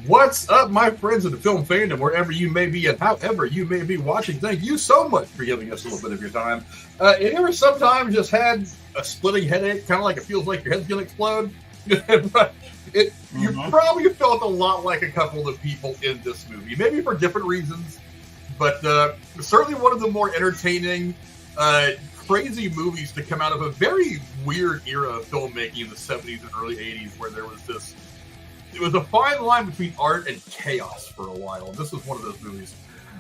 What's up, my friends of the film fandom, wherever you may be and however you may be watching? Thank you so much for giving us a little bit of your time. You ever sometimes just had a splitting headache, kind of like it feels like your head's going to explode? You probably felt a lot like a couple of people in this movie, maybe for different reasons, but certainly one of the more entertaining, crazy movies to come out of a very weird era of filmmaking in the 70s and early 80s, where there was this. It was a fine line between art and chaos for a while. This was one of those movies.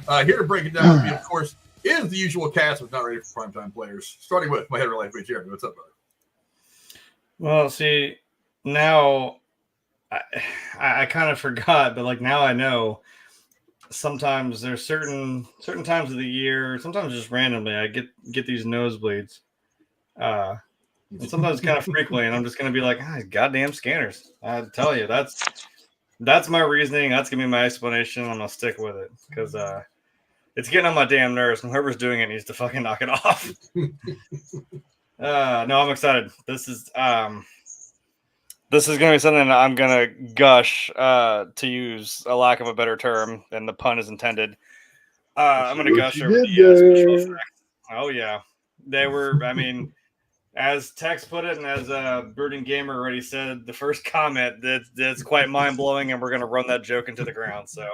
Here to break it down with me, of course, is the usual cast of Not Ready for Primetime Players. Starting with my head of life, Jeremy. What's up, brother? Well, see, now I kind of forgot, but like now I know. Sometimes there's certain times of the year, sometimes just randomly, I get these nosebleeds. And sometimes kind of frequently, and I'm just going to be like, goddamn scanners. I tell you, that's my reasoning. That's going to be my explanation. I'm going to stick with it because it's getting on my damn nerves, and whoever's doing it needs to fucking knock it off. No, I'm excited. This is going to be something that I'm going to gush, to use a lack of a better term, and the pun is intended. I'm going to gush over the special effects. Oh, yeah. They were, I mean... As Tex put it, and as Brooding Gamer already said, the first comment that's quite mind-blowing, and we're going to run that joke into the ground. So,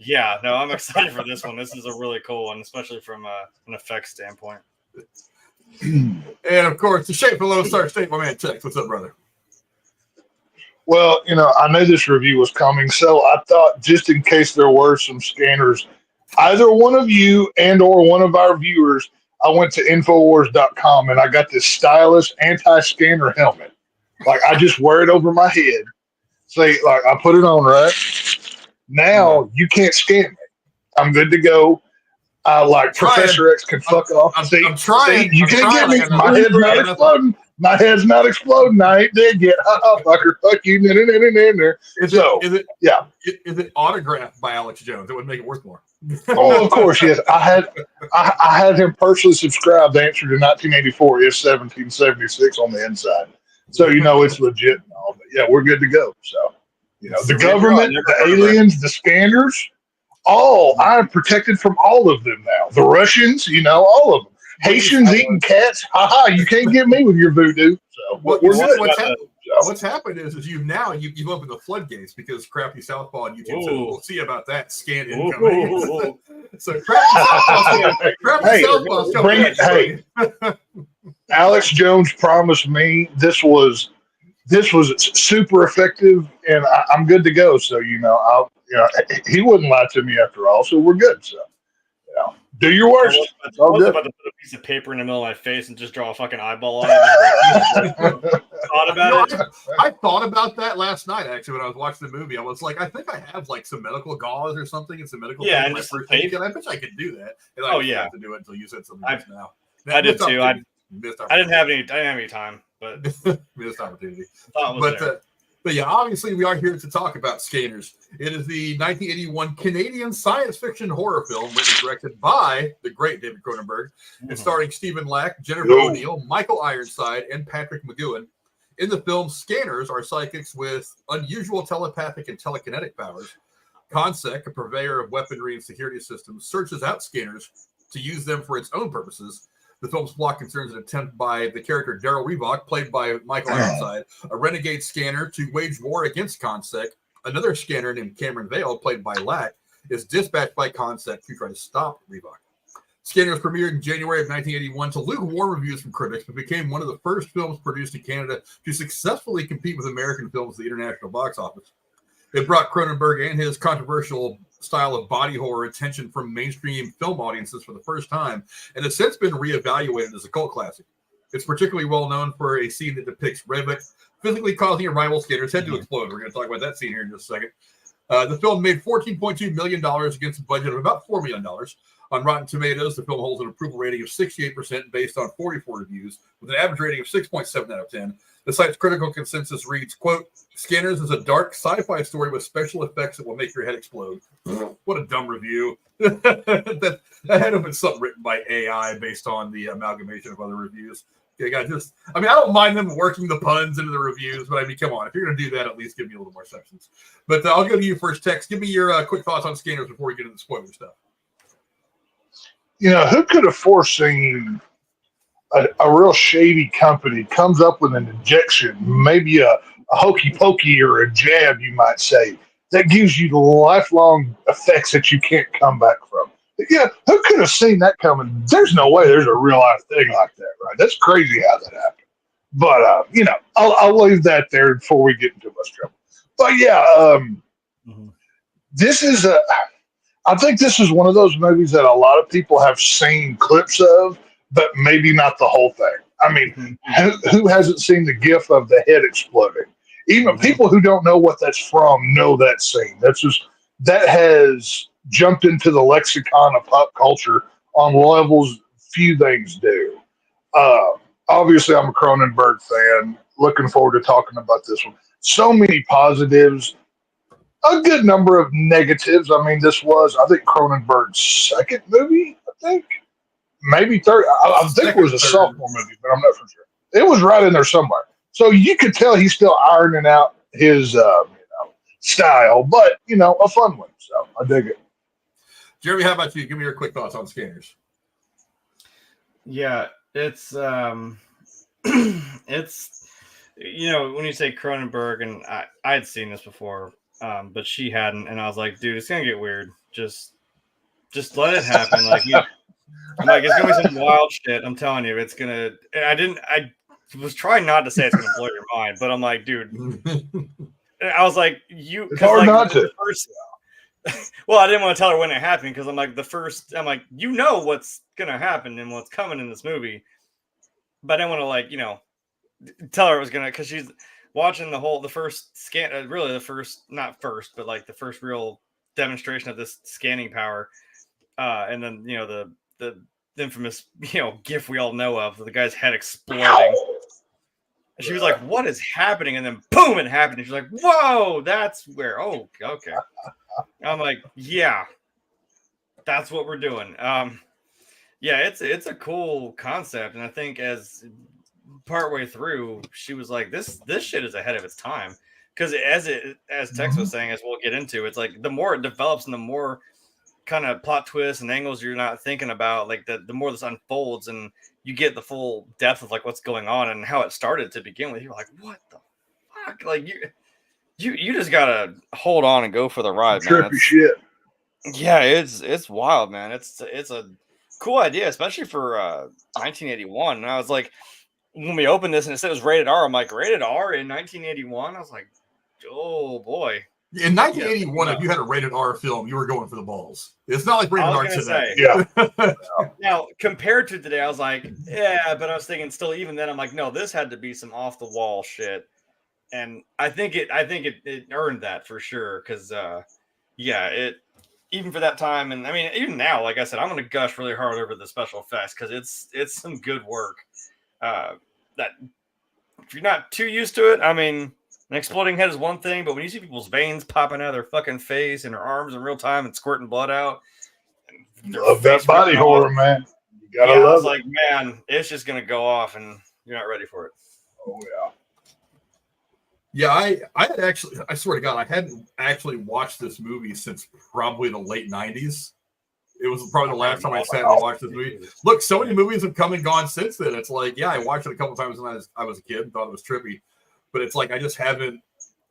yeah, no, I'm excited for this one. This is a really cool one, especially from an effects standpoint. And, of course, the shape below Star State, my man Tex. What's up, brother? Well, I knew this review was coming, so I thought just in case there were some scanners, either one of you and or one of our viewers, I went to Infowars.com and I got this stylish anti-scanner helmet. Like, I just wear it over my head. Say, like, I put it on, right? Now, you can't scan me. I'm good to go. Professor X can fuck off. I'm trying. You can't get me. My head's not exploding. My head's not exploding. I ain't dead yet. Fucker. Fuck you. Is it autographed by Alex Jones? It would make it worth more. Oh, of course, yes. I had him personally subscribe. The answer to 1984 is 1776 on the inside. So, it's legit and all. But yeah, we're good to go. So, the government, the aliens, the scanners, I'm protected from all of them now. The Russians, all of them. Haitians eating cats. You can't get me with your voodoo. So, we're good. What's happened is you've opened the floodgates because Crappy Southpaw on YouTube said we'll see about that scan incoming. So Crappy Southpaw's coming. Bring it. Hey, Alex Jones promised me this was super effective, and I'm good to go. So he wouldn't lie to me after all. So we're good. So do your worst. I was about to put a piece of paper in the middle of my face and just draw a fucking eyeball on it. Thought about it. I thought about that last night, actually, when I was watching the movie. I was like, I think I have like some medical gauze or something and some medical and I bet I could do that. And I didn't have to do it until you said something just now. I did too. I didn't have any time, but missed opportunity. But yeah, obviously we are here to talk about Scanners. It is the 1981 Canadian science fiction horror film written and directed by the great David Cronenberg and starring Stephen Lack, Jennifer O'Neill, Michael Ironside, and Patrick McGoohan. In the film, Scanners are psychics with unusual telepathic and telekinetic powers. ConSec, a purveyor of weaponry and security systems, searches out Scanners to use them for its own purposes. The film's plot concerns an attempt by the character Darryl Revok, played by Michael Ironside, a renegade scanner, to wage war against ConSec. Another scanner named Cameron Vale, played by Lack, is dispatched by ConSec to try to stop Revok. Scanners premiered in January of 1981 to lukewarm reviews from critics, but became one of the first films produced in Canada to successfully compete with American films at the international box office. It brought Cronenberg and his controversial style of body horror attention from mainstream film audiences for the first time, and has since been reevaluated as a cult classic. It's particularly well known for a scene that depicts Revok physically causing a rival scanner's head to explode. We're going to talk about that scene here in just a second. The film made $14.2 million against a budget of about $4 million. On Rotten Tomatoes, the film holds an approval rating of 68% based on 44 reviews, with an average rating of 6.7 out of 10. The site's critical consensus reads, quote, Scanners is a dark sci-fi story with special effects that will make your head explode. What a dumb review. that had to have been something written by AI based on the amalgamation of other reviews. I don't mind them working the puns into the reviews, but I mean, come on, if you're going to do that, at least give me a little more substance. But I'll go to you first, Tex. Give me your quick thoughts on scanners before we get into the spoiler stuff. Who could have foreseen a real shady company comes up with an injection, maybe a hokey pokey or a jab, you might say, that gives you the lifelong effects that you can't come back from. Yeah, who could have seen that coming? There's no way there's a real life thing like that, right? That's crazy how that happened. But I'll leave that there before we get into much trouble. But yeah, this is I think this is one of those movies that a lot of people have seen clips of, but maybe not the whole thing. I mean, who hasn't seen the gif of the head exploding? Even people who don't know what that's from know that scene. That has jumped into the lexicon of pop culture on levels few things do. Obviously, I'm a Cronenberg fan. Looking forward to talking about this one. So many positives, a good number of negatives. I mean, this was, I think, Cronenberg's second movie, maybe third. I think it was a sophomore movie, but I'm not for sure. It was right in there somewhere. So you could tell he's still ironing out his style, but, a fun one. So I dig it. Jeremy, how about you? Give me your quick thoughts on scanners. Yeah, it's it's when you say Cronenberg, and I had seen this before, but she hadn't, and I was like, dude, it's gonna get weird. Just let it happen. I'm like, it's gonna be some wild shit. I'm telling you, it's gonna. I was trying not to say it's gonna blow your mind, but I'm like, dude. I was like, It's hard not to. Well, I didn't want to tell her when it happened because I'm like, what's gonna happen and what's coming in this movie, but I didn't want to tell her it was gonna, because she's watching the first scan, really the first, not first, but like the first real demonstration of this scanning power, and then the infamous gif we all know of, the guy's head exploding. And she was like, "What is happening?" And then boom, it happened. And she's like, "Whoa, that's where." Oh, okay. I'm like, yeah, that's what we're doing. Yeah, it's a cool concept, and I think as partway through, she was like, "This shit is ahead of its time." Because as Tex was saying, as we'll get into, it's like the more it develops and the more kind of plot twists and angles you're not thinking about, like the more this unfolds and you get the full depth of like what's going on and how it started to begin with. You're like, what the fuck? Like you just gotta hold on and go for the ride, man. Trippy shit. Yeah, it's wild, man. It's a cool idea, especially for 1981. And I was like, when we opened this and it said it was rated R, I'm like, rated R in 1981? I was like, oh boy. In 1981, if you had a rated R film, you were going for the balls. It's not like rated R today. Yeah. Now, compared to today, I was like, yeah, but I was thinking still, even then, I'm like, no, this had to be some off the wall shit. And I think it earned that for sure. Cause it even for that time, and I mean, even now, like I said, I'm gonna gush really hard over the special effects because it's some good work. That if you're not too used to it, I mean, an exploding head is one thing, but when you see people's veins popping out of their fucking face and their arms in real time and squirting blood out, love that body horror, man. You gotta love it. I was like, man, it's just gonna go off, and you're not ready for it. Oh yeah. Yeah, I had actually, I swear to God, I hadn't actually watched this movie since probably the late 90s. It was probably the last time I sat and watched this movie. Look, so many movies have come and gone since then. It's like, yeah, I watched it a couple times when I was a kid and thought it was trippy. But it's like I just haven't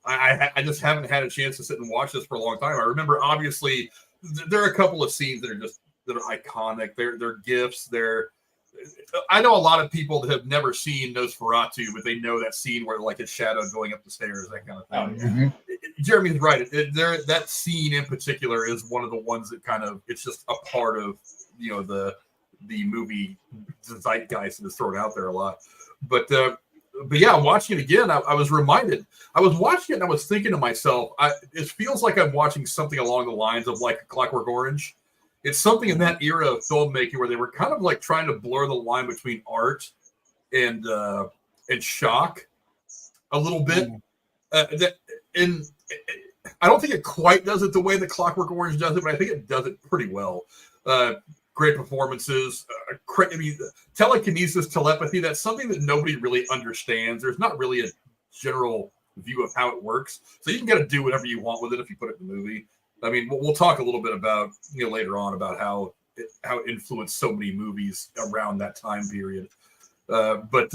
had a chance to sit and watch this for a long time. I remember, obviously, there are a couple of scenes that are iconic. They're gifts. I know a lot of people that have never seen Nosferatu, but they know that scene where like his shadow going up the stairs, that kind of thing. Mm-hmm. Jeremy's right. That scene in particular is one of the ones that kind of, it's just a part of the movie zeitgeist that's thrown out there a lot. But yeah, watching it again, I was reminded. I was watching it and I was thinking to myself, it feels like I'm watching something along the lines of like Clockwork Orange. It's something in that era of filmmaking where they were kind of like trying to blur the line between art and shock a little bit. And I don't think it quite does it the way that Clockwork Orange does it, but I think it does it pretty well. great performances. I mean, telekinesis, telepathy, that's something that nobody really understands. There's not really a general view of how it works. So you can kind of do whatever you want with it if you put it in the movie. I mean, we'll talk a little bit about, later on about how it influenced so many movies around that time period. But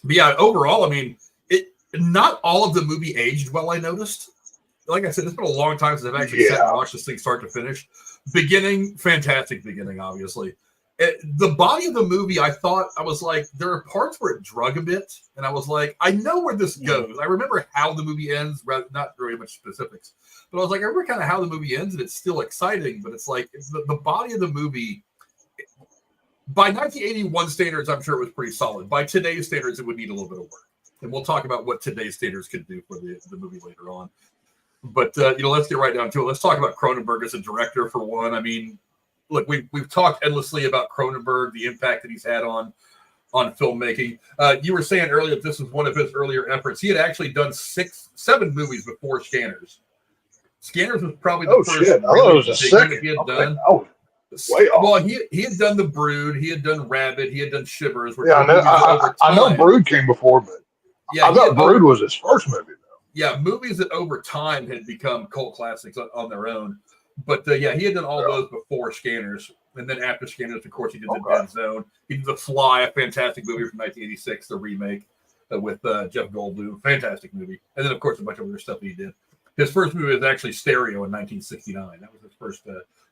yeah, overall, I mean, not all of the movie aged well, I noticed. Like I said, it's been a long time since I've actually sat and watched this thing start to finish. Beginning, fantastic beginning, obviously. The body of the movie, I was like, there are parts where it drug a bit, and I was like, I know where this goes. I remember how the movie ends, not very much specifics, but I was like, I remember kind of how the movie ends, and it's still exciting, but it's like the body of the movie, by 1981 standards, I'm sure it was pretty solid. By today's standards, it would need a little bit of work, and we'll talk about what today's standards could do for the movie later on. But let's get right down to it. Let's talk about Cronenberg as a director for one. I mean, look, we've talked endlessly about Cronenberg, the impact that he's had on filmmaking. You were saying earlier that this was one of his earlier efforts. He had actually done 7 movies before Scanners. Scanners was probably the first. Shit. Really it was a second. He had done. Oh, way off. Well, he had done The Brood. He had done Rabbit. He had done Shivers. Yeah, I know Brood came before, but yeah, I thought Brood was his first movie, though. Yeah, movies that over time had become cult classics on their own. But yeah, he had done all those before Scanners. And then after Scanners, of course, he did The Dead Zone. He did The Fly, a fantastic movie from 1986, the remake with Jeff Goldblum. Fantastic movie. And then, of course, a bunch of other stuff that he did. His first movie was actually Stereo in 1969. That was his first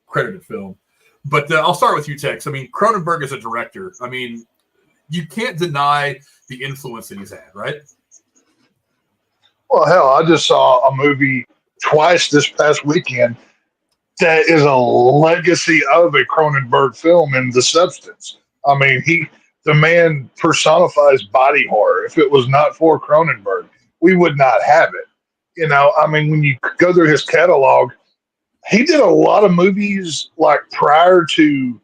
credited film. But I'll start with you, Tex. I mean, Cronenberg as a director, I mean, you can't deny the influence that he's had, right? Well, hell, I just saw a movie twice this past weekend that is a legacy of a Cronenberg film in The Substance. I mean, the man personifies body horror. If it was not for Cronenberg, we would not have it. I mean, when you go through his catalog, he did a lot of movies like prior to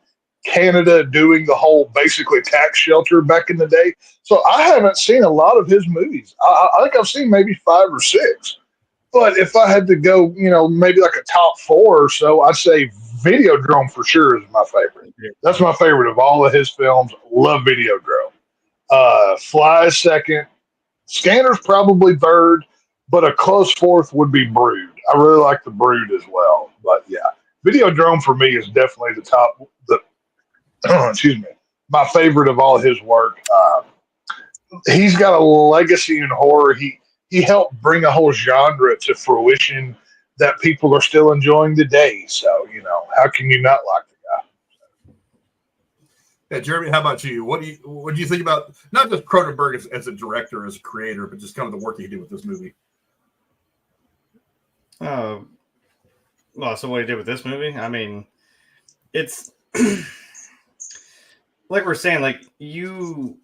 Canada doing the whole basically tax shelter back in the day. So I haven't seen a lot of his movies. I think I've seen maybe 5 or 6. But if I had to go, maybe like a top 4 or so, I'd say Videodrome for sure is my favorite. That's my favorite of all of his films. Love Videodrome. Fly is second. Scanner's probably third, but a close fourth would be Brood. I really like The Brood as well. But yeah, Videodrome for me is definitely the top. Excuse me, my favorite of all his work. He's got a legacy in horror. He helped bring a whole genre to fruition that people are still enjoying today. So, how can you not like the guy? Yeah, Jeremy, how about you? What do you think about not just Cronenberg as a director, as a creator, but just kind of the work he did with this movie? Well, so what he did with this movie? I mean, it's like we're saying, like you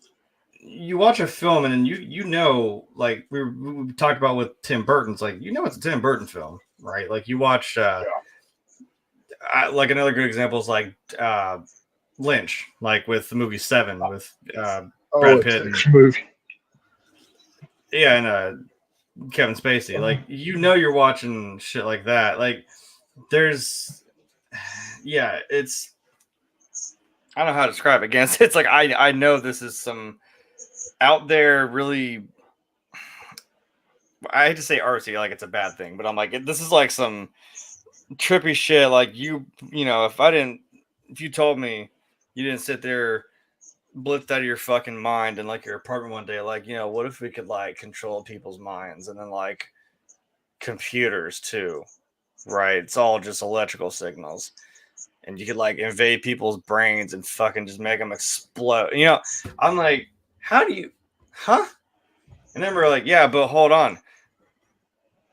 watch a film and then you like we talked about with Tim Burton's, like it's a Tim Burton film, right? Like you watch like another good example is like Lynch, like with the movie Seven with Brad Pitt and, and Kevin Spacey. Like you're watching shit like that. Like there's it's I don't know how to describe it. Again, it's like I know this is some out there really, I hate to say artsy like it's a bad thing, but I'm like, this is like some trippy shit. Like if you told me you didn't sit there blitzed out of your fucking mind in like your apartment one day, like, what if we could like control people's minds and then like computers too, right? It's all just electrical signals. And you could like invade people's brains and fucking just make them explode. I'm like, how do you, And then we're like, yeah, but hold on.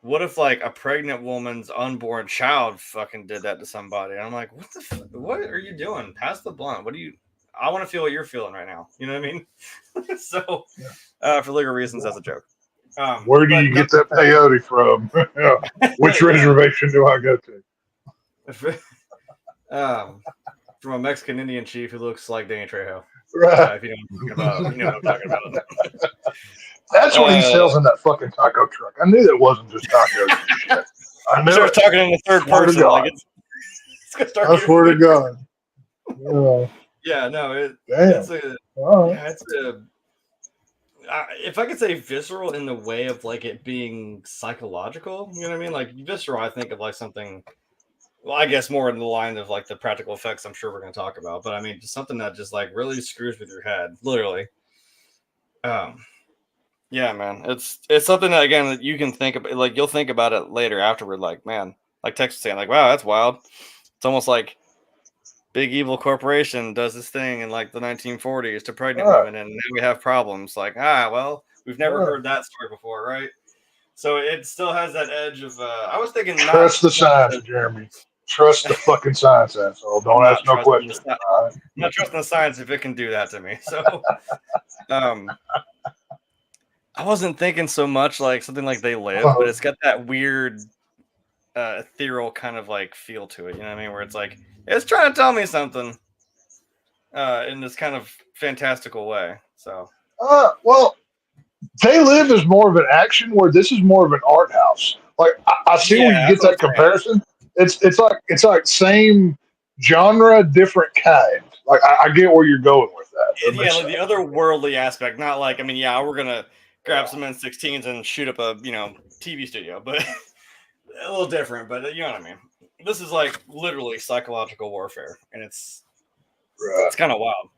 What if like a pregnant woman's unborn child fucking did that to somebody? And I'm like, what are you doing? Pass the blunt. I want to feel what you're feeling right now. You know what I mean? So, for legal reasons, that's a joke. Where do you get that peyote from? Which reservation do I go to? From a Mexican Indian chief who looks like Danny Trejo. Right. If you know what I'm talking about. That's what he sells in that fucking taco truck. I knew that wasn't just tacos. I knew Start talking in the third person. Like I swear to God. Yeah, no, Damn. it's a All right. yeah, it's a if I could say visceral in the way of like it being psychological, you know what I mean? Like visceral, I think of like something. Well, I guess more in the line of like the practical effects. I'm sure we're going to talk about, but I mean, just something that just like really screws with your head, literally. Yeah, man, it's something that again that you can think about. Like you'll think about it later afterward. Like, man, like Texas saying, like, wow, that's wild. It's almost like big evil corporation does this thing in like the 1940s to pregnant women, and now we have problems. Like, well, we've never heard that story before, right? So it still has that edge of. I was thinking, trust the science, Jeremy. Trust the fucking science, asshole. Don't ask no questions. I'm not trusting the science if it can do that to me. So, I wasn't thinking so much like something like They Live, but it's got that weird, ethereal kind of like feel to it. You know what I mean? Where it's like it's trying to tell me something, in this kind of fantastical way. So, well, They Live is more of an action, where this is more of an art house. Like I see where you get that comparison. It's like same genre, different kind. Like I get where you're going with that. Yeah, like the otherworldly aspect, not like, I mean, yeah, we're gonna grab some N16s and shoot up a TV studio, but a little different. But you know what I mean. This is like literally psychological warfare, and it's kind of wild.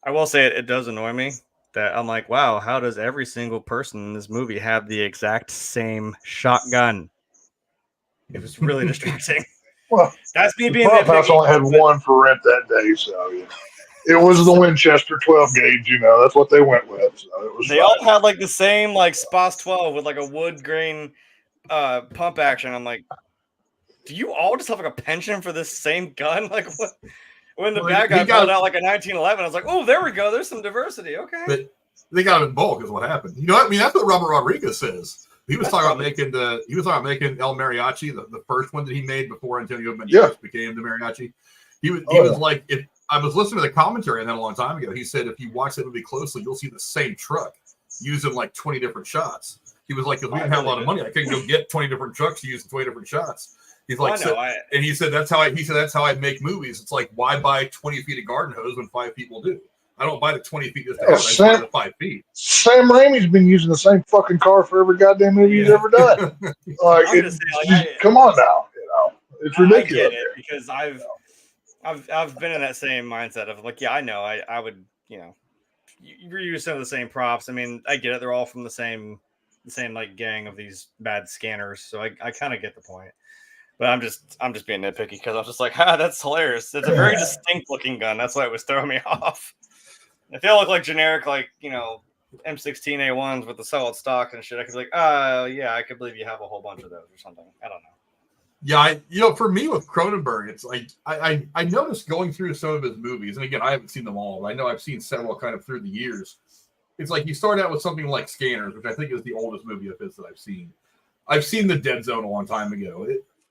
I will say it does annoy me that I'm like, wow, how does every single person in this movie have the exact same shotgun? It was really distracting. Well, that's me the being prop house only had one for rent that day, so yeah. It was the Winchester 12 gauge, that's what they went with. So it was. They all had like the same like SPOS 12 with like a wood grain pump action. I'm like, do you all just have like a penchant for this same gun? Like what? When the bad guy pulled out like a 1911, I was like, oh, there we go. There's some diversity. Okay. But they got it in bulk is what happened. You know what I mean? That's what Robert Rodriguez says. He was talking about making El Mariachi, the first one that he made before Antonio Banderas became the Mariachi. He was like, if I was listening to the commentary on that a long time ago, he said if you watch that movie closely, you'll see the same truck used in like 20 different shots. He was like, because we didn't have a lot of money, I couldn't go get 20 different trucks to use in 20 different shots. He's like, and he said that's how I make movies. It's like, why buy 20 feet of garden hose when 5 people do? I don't buy the 20 feet just to have. I buy the 5 feet. Sam Raimi's been using the same fucking car for every goddamn movie he's ever done. Come on now, it's ridiculous. I get it because I've been in that same mindset of like, yeah, I know, I would, you reuse some of the same props. I mean, I get it. They're all from the same like gang of these bad scanners, so I kind of get the point. But I'm just being nitpicky because I was just like, that's hilarious. It's a very distinct looking gun. That's why it was throwing me off. If they all look like generic, like, M16A1s with the solid stock and shit, I could be like, yeah, I could believe you have a whole bunch of those or something. I don't know. Yeah, for me with Cronenberg, it's like I noticed going through some of his movies, and again, I haven't seen them all, but I know I've seen several kind of through the years. It's like you start out with something like Scanners, which I think is the oldest movie of his that I've seen. I've seen The Dead Zone a long time ago.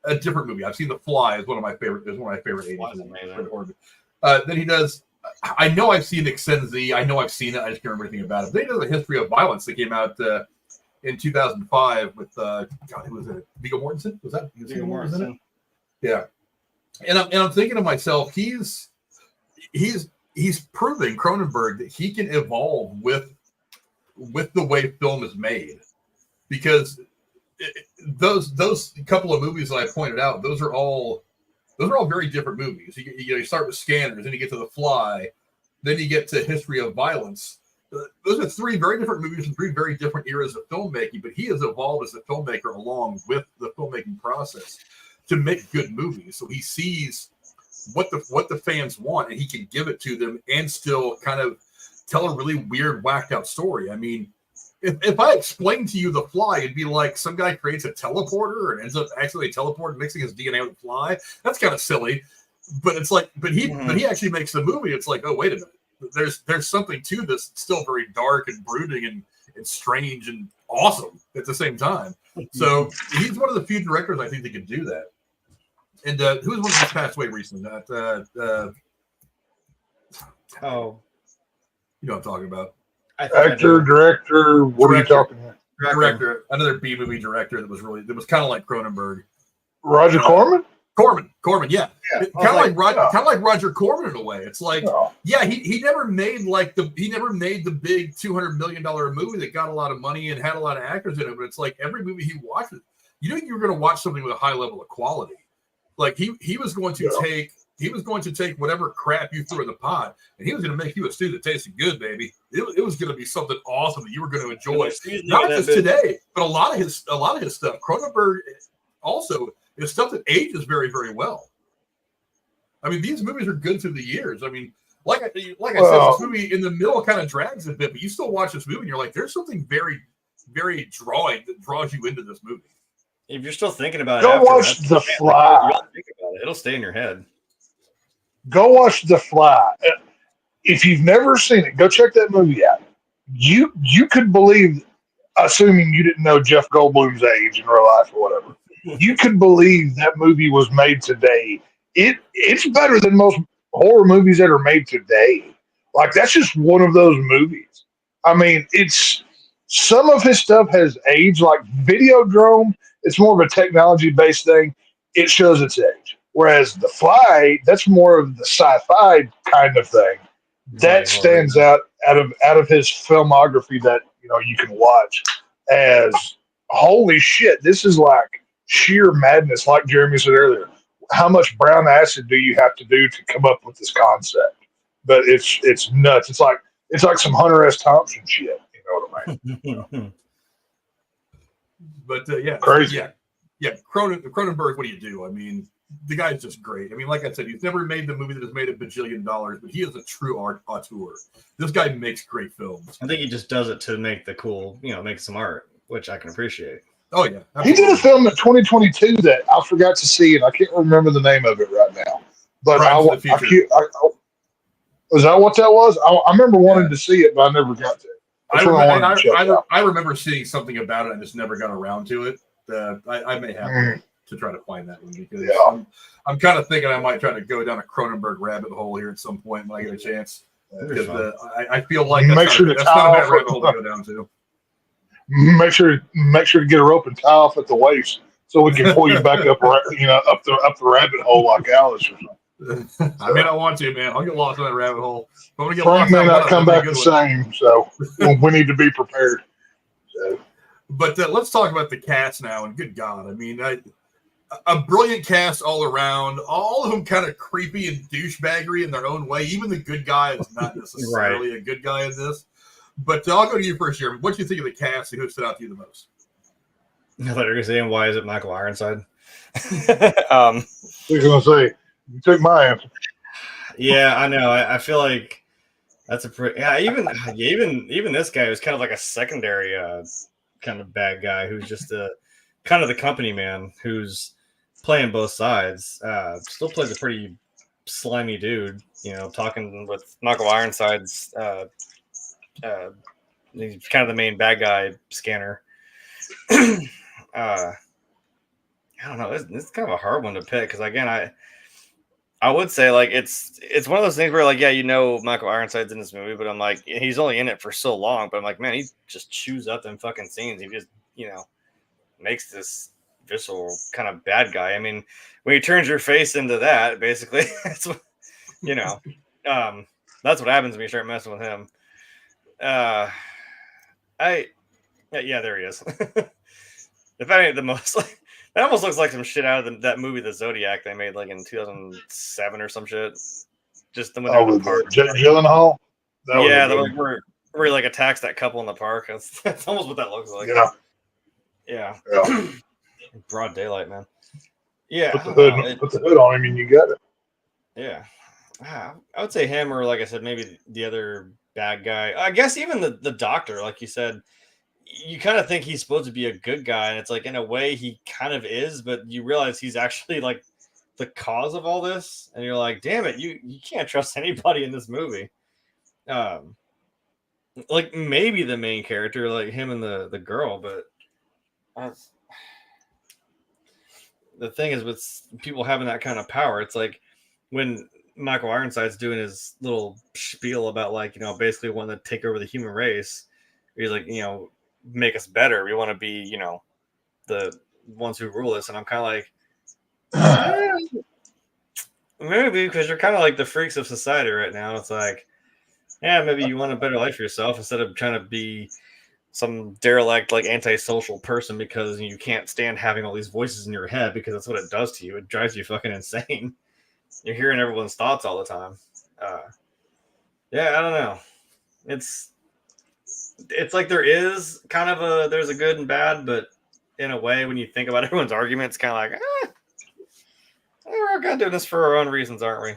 A different movie. I've seen The Fly is one of my favorite 80s movies. Then he does. I know I've seen Excenzi. I know I've seen it. I just can't remember anything about it. Then he does A History of Violence that came out in 2005 with who was it? Viggo Mortensen? Was that Viggo Mortensen? Yeah. And I'm thinking to myself, he's proving Cronenberg that he can evolve with the way film is made, because those couple of movies that I pointed out, those are all very different movies. You start with Scanners, then you get to The Fly, then you get to History of Violence. Those are three very different movies and three very different eras of filmmaking, but he has evolved as a filmmaker along with the filmmaking process to make good movies. So he sees what the fans want, and he can give it to them and still kind of tell a really weird, whacked out story. I mean, if I explained to you The Fly, it'd be like some guy creates a teleporter and ends up actually teleporting, mixing his DNA with the fly. That's kind of silly, but it's like, but he actually makes the movie. It's like, oh, wait a minute, there's something to this. It's still very dark and brooding and strange and awesome at the same time. So he's one of the few directors I think that can do that. And who was one of these passed away recently? You know what I'm talking about. Actor, director, what are you talking about? Director, another B movie director that was kind of like Cronenberg. Roger Corman? Corman, yeah. Kind of like Roger Corman in a way. It's like, he never made the big $200 million movie that got a lot of money and had a lot of actors in it. But it's like every movie he watches, you know, you're going to watch something with a high level of quality. Like he was going to take whatever crap you threw in the pot, and he was going to make you a stew that tasted good, baby. It was going to be something awesome that you were going to enjoy. Not just today, but a lot of his stuff. Cronenberg also is stuff that ages very, very well. I mean, these movies are good through the years. I mean, like I said, this movie in the middle kind of drags a bit, but you still watch this movie and you're like, there's something very, very drawing that draws you into this movie. If you're still thinking about it, go watch The Fly. You'll think about it. It'll stay in your head. Go watch The Fly. If you've never seen it, go check that movie out. You could believe, assuming you didn't know Jeff Goldblum's age in real life or whatever, you could believe that movie was made today. It's better than most horror movies that are made today. Like, that's just one of those movies. I mean, some of his stuff has aged. Like Videodrome, it's more of a technology-based thing. It shows its age. Whereas The Fly, that's more of the sci-fi kind of thing. That stands out of his filmography that, you know, you can watch as, holy shit, this is like sheer madness, like Jeremy said earlier. How much brown acid do you have to do to come up with this concept? But it's nuts. It's like some Hunter S. Thompson shit. You know what I mean? But crazy. Cronenberg. What do you do? I mean, the guy's just great. I mean, like I said, he's never made the movie that has made $1 bajillion, but he is a true auteur. This guy makes great films. I think he just does it to make the cool, you know, make some art, which I can appreciate. Oh yeah, absolutely. He did a film in 2022 that I forgot to see, and I can't remember the name of it right now. But is that what that was? I remember wanting to see it, but I never got to it. I remember seeing something about it. I just never got around to it. I may have to try to find that one because I'm kind of thinking I might try to go down a Cronenberg rabbit hole here at some point when I get a chance. Because I feel like that's not a bad rabbit hole to go down to. Make sure to get a rope and tie off at the waist so we can pull you back up, you know, up the rabbit hole like Alice or something. I may not want to, man. I'll get lost in that rabbit hole. Frank may not come back the same, so we need to be prepared. So. But let's talk about the cast now. And good God, I mean, a brilliant cast all around. All of them kind of creepy and douchebaggery in their own way. Even the good guy is not necessarily a good guy in this. But I'll go to you first, Jeremy. What do you think of the cast and who stood out to you the most? I thought you were going to say, why is it Michael Ironside? I was going to say, you took my answer. Yeah, I know. I feel like that's a pretty. Yeah, even this guy was kind of like a secondary kind of bad guy who's just kind of the company man who's playing both sides. Still plays a pretty slimy dude, you know, talking with Michael Ironside's. He's kind of the main bad guy scanner. I don't know. This is kind of a hard one to pick because again, I would say like it's one of those things where like you know Michael Ironside's in this movie, but I'm like he's only in it for so long. But I'm like man, he just chews up them fucking scenes. He just makes this visceral kind of bad guy. I mean, when he turns your face into that, basically, that's what that's what happens when you start messing with him. There he is. If that ain't the most, like, that almost looks like some shit out of that movie, The Zodiac, they made like in 2007 or some shit. Just the one in the park. Gyllenhaal. Yeah, the one where he like attacks that couple in the park. That's almost what that looks like. Yeah. Broad daylight, man. Yeah. Put the hood on him, and you got it. Yeah. I would say him, or like I said, maybe the other bad guy. I guess even the doctor, like you said, you kind of think he's supposed to be a good guy, and it's like in a way he kind of is, but you realize he's actually like the cause of all this, and you're like, damn it, you can't trust anybody in this movie. Like maybe the main character, like him and the girl, but the thing is with people having that kind of power, it's like when Michael Ironside's doing his little spiel about like, basically wanting to take over the human race. He's like, make us better. We want to be, the ones who rule us. And I'm kind of like, Maybe because you're kind of like the freaks of society right now. It's like, yeah, maybe you want a better life for yourself instead of trying to be some derelict, like antisocial person because you can't stand having all these voices in your head because that's what it does to you. It drives you fucking insane. You're hearing everyone's thoughts all the time. Yeah, I don't know. It's like there's a good and bad, but in a way, when you think about everyone's arguments, kind of like, we're kind of doing this for our own reasons, aren't we?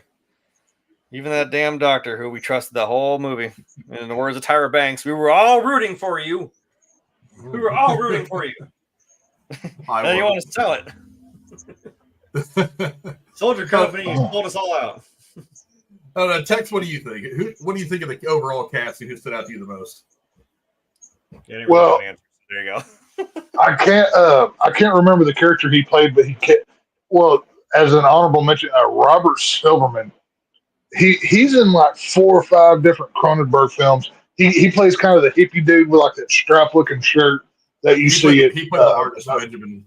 Even that damn doctor who we trusted the whole movie. In the words of Tyra Banks, we were all rooting for you. We were all rooting for you. And you want to sell it. Sold your company, you sold us all out. Tex, what do you think? What do you think of the overall casting? Who stood out to you the most? Yeah, well, there you go. I can't remember the character he played, but as an honorable mention, Robert Silverman. He's in like 4 or 5 different Cronenberg films. He plays kind of the hippie dude with like that strap looking shirt that you see it. He played the artist Benjamin.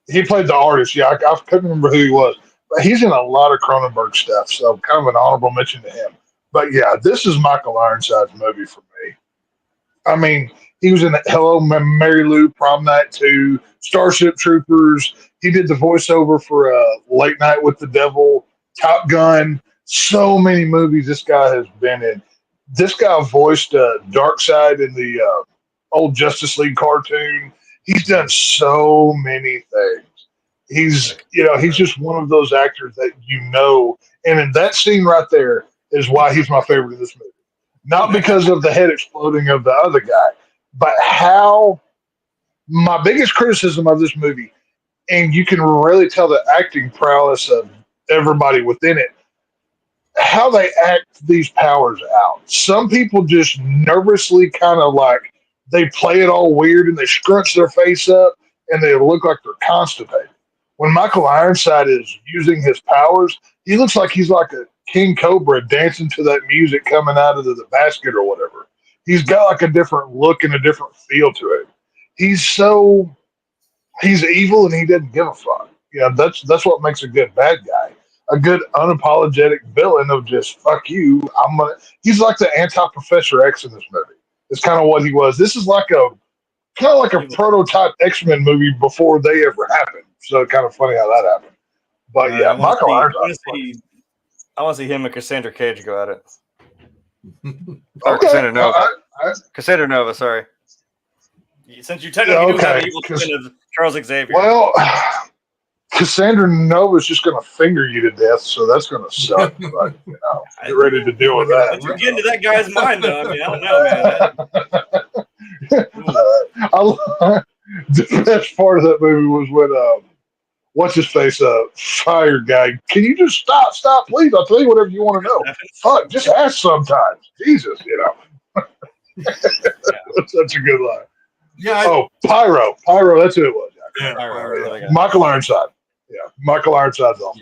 He played the artist. Yeah, I couldn't remember who he was, but he's in a lot of Cronenberg stuff. So kind of an honorable mention to him. But yeah, this is Michael Ironside's movie for me. I mean, he was in Hello, Mary Lou, Prom Night 2, Starship Troopers. He did the voiceover for Late Night with the Devil, Top Gun. So many movies this guy has been in. This guy voiced Darkseid in the old Justice League cartoon. He's done so many things. He's just one of those actors that and in that scene right there is why he's my favorite in this movie. Not because of the head exploding of the other guy, but how my biggest criticism of this movie, and you can really tell the acting prowess of everybody within it, how they act these powers out. Some people just nervously kind of like, they play it all weird and they scrunch their face up and they look like they're constipated. When Michael Ironside is using his powers, he looks like he's like a king cobra dancing to that music coming out of the basket or whatever. He's got like a different look and a different feel to it. He's evil and he doesn't give a fuck. That's what makes a good bad guy. A good unapologetic villain of just fuck you. He's like the anti-Professor X in this movie. It's kind of what he was. This is like a prototype X-Men movie before they ever happened. So kind of funny how that happened. But yeah, Michael Ironside. I want to see him and Cassandra Cage go at it. Or Cassandra Nova. Cassandra Nova, sorry. Since you technically do have an evil twin of Charles Xavier. Well, Cassandra Nova's just going to finger you to death, so that's going to suck. But, get ready to deal with that. You're getting to that guy's mind, though. I mean, I don't know, man. The best part of that movie was when what's his face, fire guy. Can you just stop, please? I'll tell you whatever you want to know. Fuck, just ask sometimes. Jesus, That's such a good line. Yeah. Pyro, that's who it was. Yeah, Michael Ironside. Yeah, Michael Ironside's on.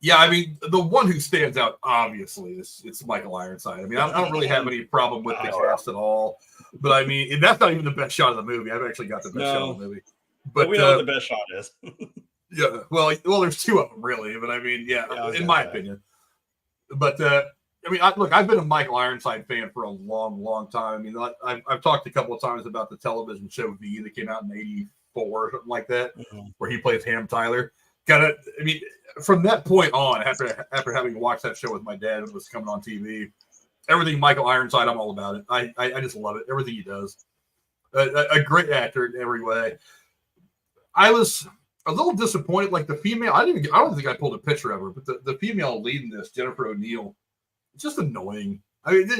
Yeah, I mean, the one who stands out, obviously, it's Michael Ironside. I mean, I don't really have any problem with the cast at all. But, I mean, and that's not even the best shot of the movie. I've actually got the best shot of the movie. But we know what the best shot is. Yeah, well, there's 2 of them, really. But, I mean, in my opinion. But, I mean, look, I've been a Michael Ironside fan for a long, long time. I mean, I've talked a couple of times about the television show V that came out in 1984 or something like that, where he plays Ham Tyler. I mean, from that point on, after having watched that show with my dad when it was coming on TV, everything Michael Ironside, I'm all about it. I just love it. Everything he does. A great actor in every way. I was a little disappointed, like the female. I don't think I pulled a picture of her, but the female lead in this, Jennifer O'Neill, it's just annoying. I mean,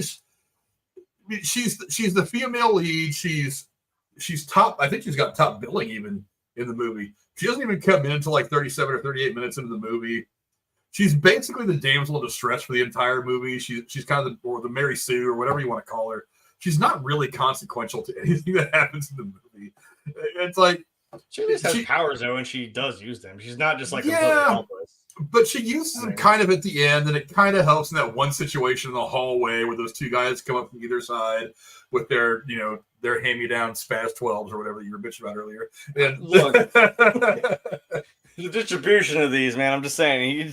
she's the female lead. She's top. I think she's got top billing even in the movie. She doesn't even come in until like 37 or 38 minutes into the movie. She's basically the damsel in distress for the entire movie. She's kind of the Mary Sue or whatever you want to call her. She's not really consequential to anything that happens in the movie. It's like she at least has powers though, and she does use them. She's not just like helpless. But she uses them kind of at the end, and it kind of helps in that one situation in the hallway where those 2 guys come up from either side with their hand-me-down Spaz 12s or whatever you were bitching about earlier. And look, The distribution of these, man. I'm just saying,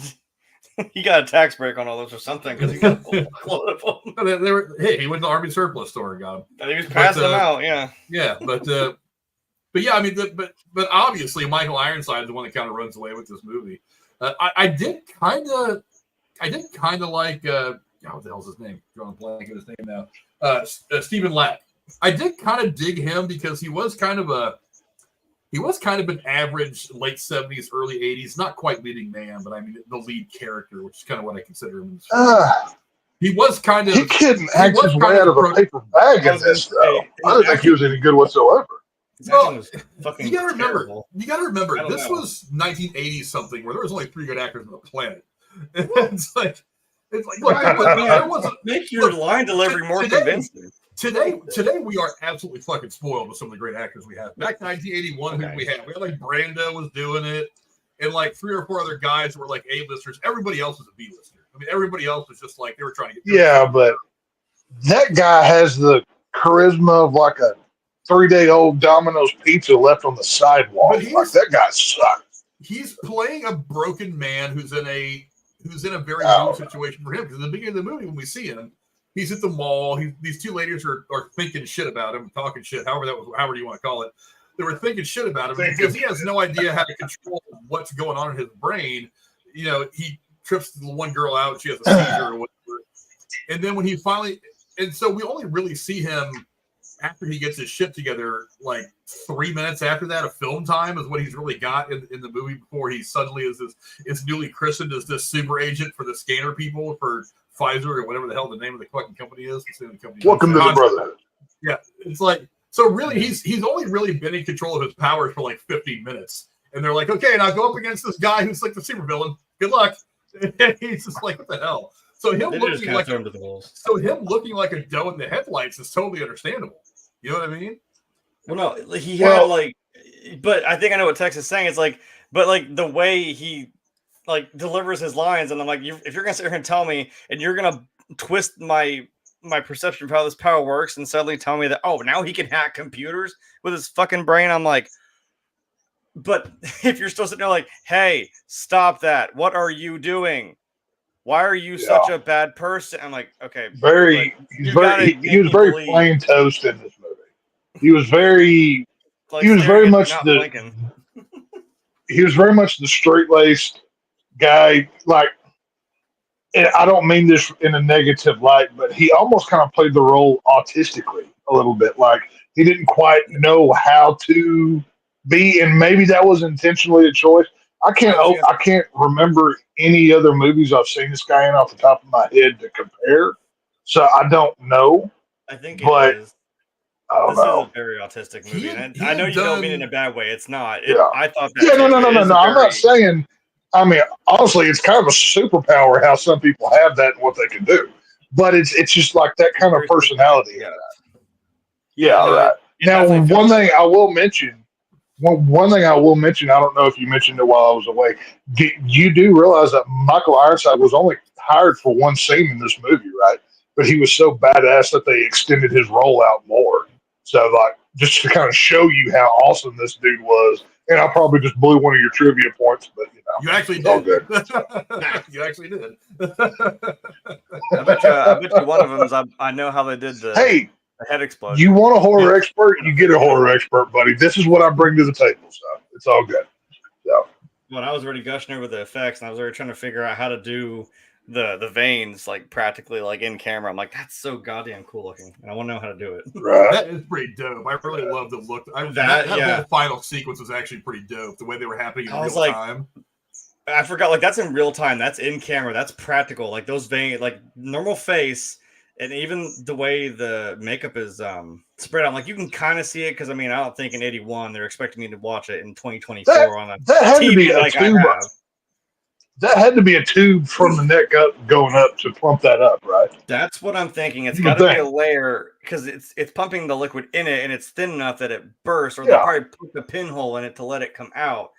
he got a tax break on all those or something because he got a whole load of them. Hey, he went to the Army surplus store and got them. And he was passing them out, yeah. Yeah, but yeah, I mean, but obviously Michael Ironside is the one that kind of runs away with this movie. I did kind of like what the hell's his name? Drawing a blank of his name now. Stephen Lack. I did kind of dig him because he was kind of an average late 70s, early 80s, not quite leading man, but I mean the lead character, which is kind of what I consider him. He was kind of. He couldn't act his way out of a paper bag in this, though. I don't think he was any good whatsoever. Well, you got to remember, this was 1980 something where there was only 3 good actors on the planet. It's like, look, make your line delivery more convincing. Today we are absolutely fucking spoiled with some of the great actors we have. Back in 1981, who we had? We had like Brando was doing it, and like 3 or 4 other guys were like A-listers. Everybody else was a B-lister. I mean, everybody else was just like they were trying to get. Yeah, but that guy has the charisma of like a 3-day-old Domino's pizza left on the sidewalk. Like, that guy sucks. He's playing a broken man who's in a very new situation for him. Because at the beginning of the movie, when we see him, he's at the mall. These 2 ladies are thinking shit about him, talking shit, however you want to call it. They were thinking shit about him because he has no idea how to control what's going on in his brain. You know, he trips the one girl out, she has a seizure or whatever. And then when he finally, and so we only really see him after he gets his shit together, like 3 minutes after that of film time is what he's really got in the movie before he suddenly is newly christened as this super agent for the scanner people for Pfizer or whatever the hell the name of the fucking company is. Welcome to the Brotherhood. Yeah, it's like, so really he's only really been in control of his powers for like 15 minutes. And they're like, okay, now go up against this guy who's like the supervillain. Good luck. And he's just like, what the hell? So him looking like a doe in the headlights is totally understandable. You know what I mean? Well, no, he had like, but I think I know what Tex is saying. It's like, but like the way he like delivers his lines, and I'm like, if you're gonna sit here and tell me, and you're gonna twist my perception of how this power works, and suddenly tell me that now he can hack computers with his fucking brain, I'm like, but if you're still sitting there like, hey, stop that! What are you doing? Why are you such a bad person? I'm like, okay. He was very plain toast in this movie. He was very much the straight-laced guy. Like, and I don't mean this in a negative light, but he almost kind of played the role autistically a little bit. Like, he didn't quite know how to be, and maybe that was intentionally a choice. I can't remember any other movies I've seen this guy in off the top of my head to compare. So I don't know. I think it is. This is a very autistic movie. I know you don't mean it in a bad way. It's not. I thought that. Yeah, no. I'm not saying. I mean, honestly, it's kind of a superpower how some people have that and what they can do. But it's just like that kind of personality. Yeah, right. Now, one thing I will mention. One thing I will mention, I don't know if you mentioned it while I was away. You do realize that Michael Ironside was only hired for one scene in this movie, right? But he was so badass that they extended his role out more. So, like, just to kind of show you how awesome this dude was. And I probably just blew one of your trivia points, but you actually did. All good. You actually did. I bet you one of them is I know how they did the. Hey. Head explosion. You want a horror expert? You get a horror expert, buddy. This is what I bring to the table, so it's all good. So, when I was already gushing over the effects, and I was already trying to figure out how to do the veins like practically like in camera, I'm like, that's so goddamn cool looking, and I want to know how to do it. Right. That is pretty dope. I really love the look. That whole final sequence was actually pretty dope. The way they were happening in real time. I forgot, like that's in real time. That's in camera. That's practical. Like those veins, like normal face. And even the way the makeup is spread out, like you can kind of see it because I mean I don't think in '81 they're expecting me to watch it in 2024 on a that had TV to be a like tube. That had to be a tube from the neck up going up to plump that up, right? That's what I'm thinking. It's got to be a layer because it's pumping the liquid in it and it's thin enough that it bursts, or they'll probably put the pinhole in it to let it come out.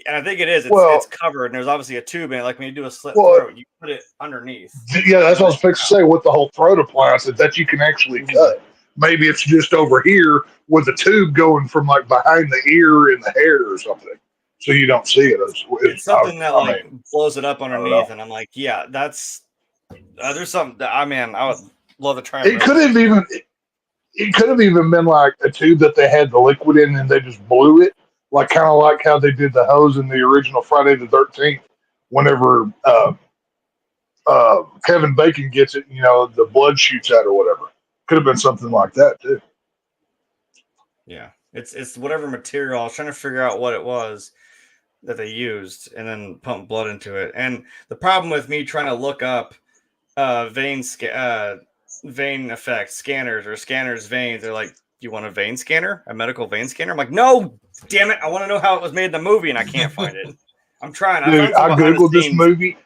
And I think it is. It's covered, and there's obviously a tube in it. Like when you do a slit throat, you put it underneath. Yeah, that's what I was fixing to say with the whole throat appliance that you can actually cut. Maybe it's just over here with a tube going from like behind the ear in the hair or something. so you don't see it. It's something that blows it up underneath, and I'm like, yeah, that's there's something. I would love to try. It could have even been like a tube that they had the liquid in, and they just blew it, like kind of like how they did the hose in the original Friday the 13th. Whenever Kevin Bacon gets it, the blood shoots out or whatever. Could have been something like that too. Yeah, it's whatever material. I was trying to figure out what it was that they used, and then pump blood into it. And the problem with me trying to look up vein effect scanners or scanners veins, they're like, you want a vein scanner, a medical vein scanner? I'm like, no, damn it, I want to know how it was made in the movie, and I can't find it. I'm trying. Dude, I googled this movie.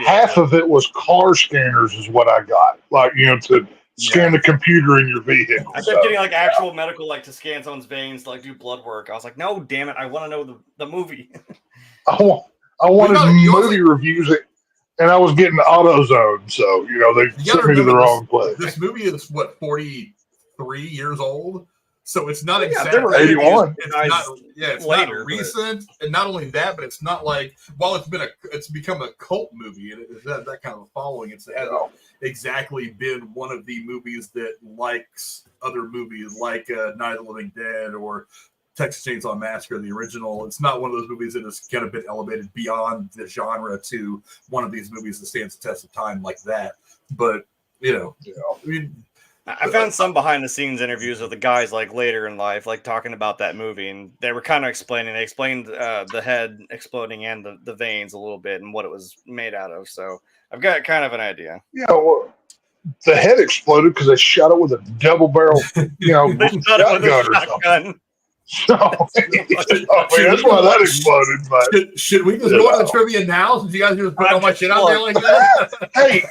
Half of it was car scanners, is what I got. Like, to scan the computer in your vehicle. I kept getting like actual medical, like to scan someone's veins, to, like do blood work. I was like, no, damn it, I want to know the movie. I wanted movie reviews, and I was getting AutoZone, so they sent me to the wrong place. This movie is 43 years old, so it's not exactly. They were 81. It's later, not recent, and not only that, but it's not like while it's become a cult movie, and it's that kind of a following. It hasn't exactly been one of the movies that likes other movies like Night of the Living Dead or Texas Chainsaw Massacre, the original. It's not one of those movies that has kind of been elevated beyond the genre to one of these movies that stands the test of time like that. But I found some behind the scenes interviews with the guys like later in life, like talking about that movie, and they were kind of explaining. They explained the head exploding and the veins a little bit and what it was made out of. So I've got kind of an idea. Yeah, well, the head exploded because they shot it with a double barrel, they shot it with a shotgun. So, that's why that exploded. But should we just go on the trivia now, since you guys just put all my shit out there like that? Hey,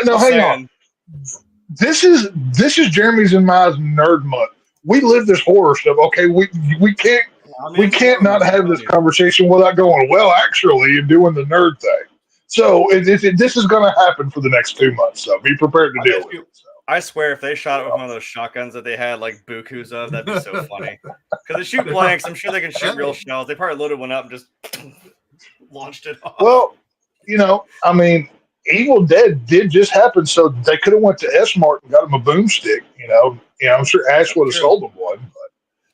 no, hang on. This is Jeremy's and my nerd month. We live this horror stuff. Okay, we can't not have this conversation without going, well, actually, and doing the nerd thing. So this is going to happen for the next 2 months. So be prepared to deal with it. So. I swear, if they shot it with one of those shotguns that they had like bukus of, that'd be so funny. Because they shoot blanks. I'm sure they can shoot real shells. They probably loaded one up and just launched it off. Well, Evil Dead did just happen, so they could have went to S-Mart and got him a boomstick. I'm sure Ash would have sold them one, but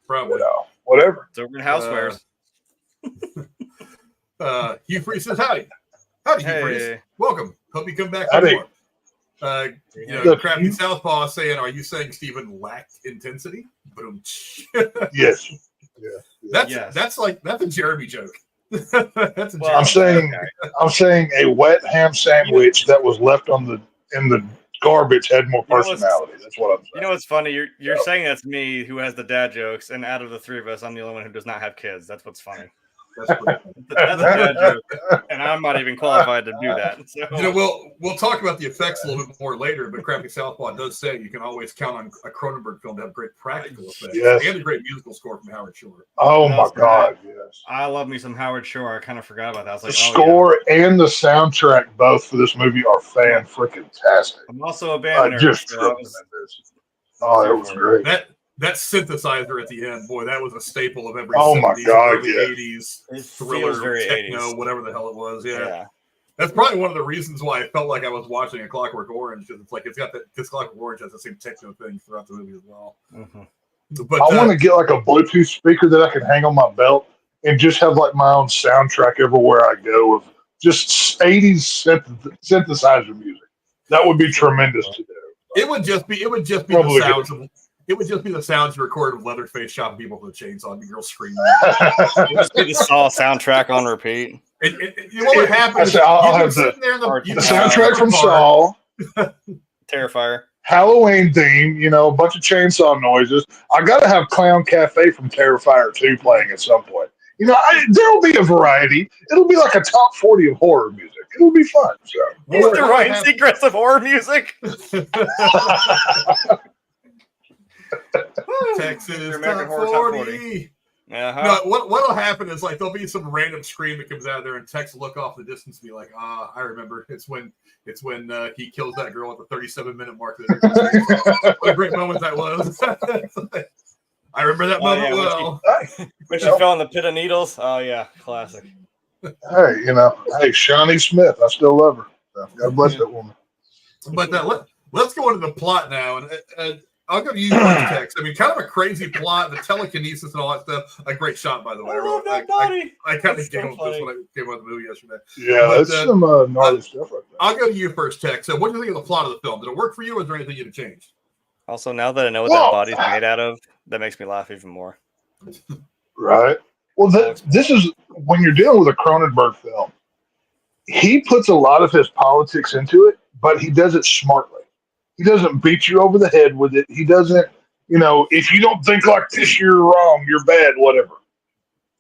probably whatever. So we're in housewares. Hugh Freeze says howdy. Howdy, Hugh Freeze. Welcome. Hope you come back for more. Crappy Southpaw saying, "Are you saying Stephen lacked intensity?" Boom. Yes. Yeah. That's a Jeremy joke. That's a joke. I'm saying a wet ham sandwich that was left in the garbage had more personality. That's what I'm saying. You know what's funny? You're saying that's me who has the dad jokes, and out of the three of us, I'm the only one who does not have kids. That's what's funny. That's a dad joke, and I'm not even qualified to do that. So. We'll talk about the effects a little bit more later, but Crappy Southpaw does say you can always count on a Cronenberg film to have great practical effects and a great musical score from Howard Shore. Oh my God, yes! I love me some Howard Shore. I kind of forgot about that. I was like, the score and the soundtrack both for this movie are fan-freaking-tastic. I'm also a band nerd. It was great. That synthesizer at the end, boy, that was a staple of every 70s, early 80s thriller, techno, 80s. Whatever the hell it was. Yeah. That's probably one of the reasons why I felt like I was watching A Clockwork Orange, because it's like because Clockwork Orange has the same techno thing throughout the movie as well. Mm-hmm. But I want to get like a Bluetooth speaker that I can hang on my belt and just have like my own soundtrack everywhere I go of just 80s synthesizer music. That would be tremendous to do. It would just be the sounds of. It would just be the sounds you recorded of Leatherface chopping people with a chainsaw and the girl screaming. It would just be the Saw soundtrack on repeat. What would happen is I'll have the soundtrack from Saw. Terrifier. Halloween theme, a bunch of chainsaw noises. I got to have Clown Cafe from Terrifier 2 playing at some point. There'll be a variety. It'll be like a top 40 of horror music. It'll be fun. So. What's the Ryan Seacrest of horror music? Texas top 40. Uh-huh. No, what'll happen is like there'll be some random scream that comes out of there, and Tex will look off the distance and be like, I remember. It's when he kills that girl at the 37-minute mark. What a great moment that was. I remember that moment yeah, well. When she fell in the pit of needles. Oh yeah, classic. Hey, Shawnee Smith. I still love her. So God bless that woman. But let's go into the plot now, and I'll go to you first, Tex. I mean, kind of a crazy plot, the telekinesis and all that stuff. A great shot, by the way. I love that body. I kind of giggled this when I came out of the movie yesterday. Yeah, but, that's some gnarly stuff right there. I'll go to you first, Tex. So, what do you think of the plot of the film? Did it work for you, or is there anything you'd have changed? Also, now that I know what that body's made out of, that makes me laugh even more. Right. Well, this is when you're dealing with a Cronenberg film. He puts a lot of his politics into it, but he does it smartly. He doesn't beat you over the head with it. He doesn't, if you don't think like this, you're wrong, you're bad, whatever.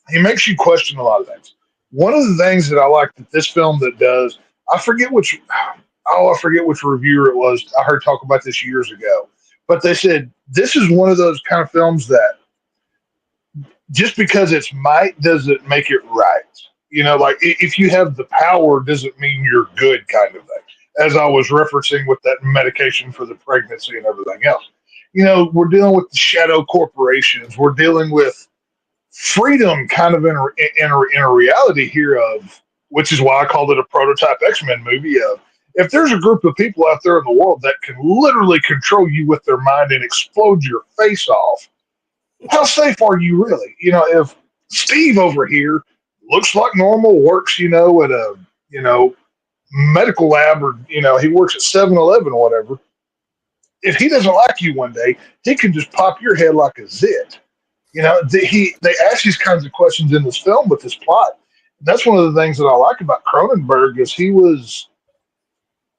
He makes you question a lot of things. One of the things that I like that this film that does, I forget which reviewer it was. I heard talk about this years ago, but they said this is one of those kind of films that just because it's might doesn't make it right. Like if you have the power doesn't mean you're good kind of thing. As I was referencing with that medication for the pregnancy and everything else. We're dealing with the shadow corporations. We're dealing with freedom kind of in a reality here of, which is why I called it a prototype X-Men movie of, if there's a group of people out there in the world that can literally control you with their mind and explode your face off, how safe are you really? If Steve over here looks like normal, works, at a, medical lab, or, he works at 7-Eleven or whatever. If he doesn't like you one day, he can just pop your head like a zit. They ask these kinds of questions in this film with this plot. That's one of the things that I like about Cronenberg is he was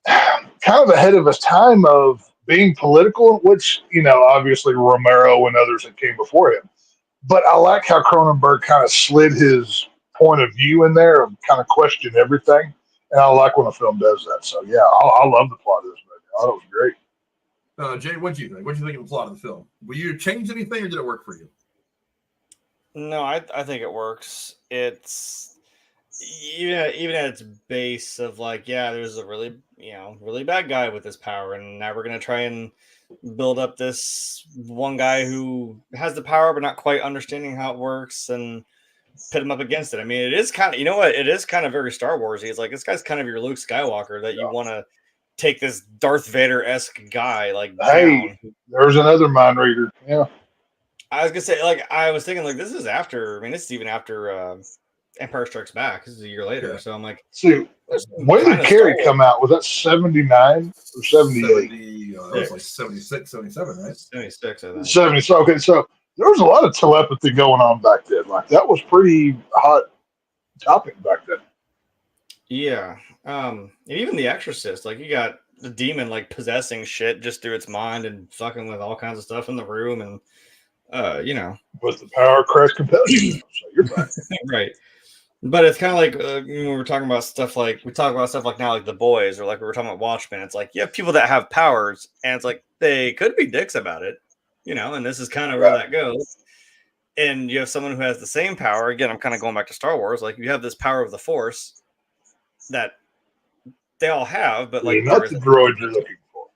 kind of ahead of his time of being political, which, obviously Romero and others that came before him. But I like how Cronenberg kind of slid his point of view in there and kind of questioned everything. And I like when a film does that. So, yeah, I love the plot of this movie. I thought it was great. Jay, what do you think? What do you think of the plot of the film? Will you change anything, or did it work for you? No, I think it works. It's even at its base of like, yeah, there's a really bad guy with this power, and now we're gonna try and build up this one guy who has the power but not quite understanding how it works and pit him up against it. I mean, it is kind of, it is kind of very Star Wars-y. It's like, this guy's kind of your Luke Skywalker that you want to take this Darth Vader-esque guy down. There's another mind reader. Yeah. I was gonna say, I was thinking, this is after. I mean, this is even after Empire Strikes Back. This is a year later, yeah. So I'm like, see, when did Carrie come out? Was that 79 or 78? It was like 76, 77, right? 76, I think. 70. Okay, so there was a lot of telepathy going on back then. That was pretty hot topic back then. Yeah, and even The Exorcist, you got the demon possessing shit just through its mind and fucking with all kinds of stuff in the room, and with the power of Christ compels you. So you're right. Right. But it's kind of like when we're talking about stuff we talk about stuff now, The Boys, or we were talking about Watchmen. It's you have people that have powers, and it's they could be dicks about it, and this is kind of where that goes. And you have someone who has the same power. Again, I'm kind of going back to Star Wars. You have this power of the Force that they all have, but not the droid you're looking for.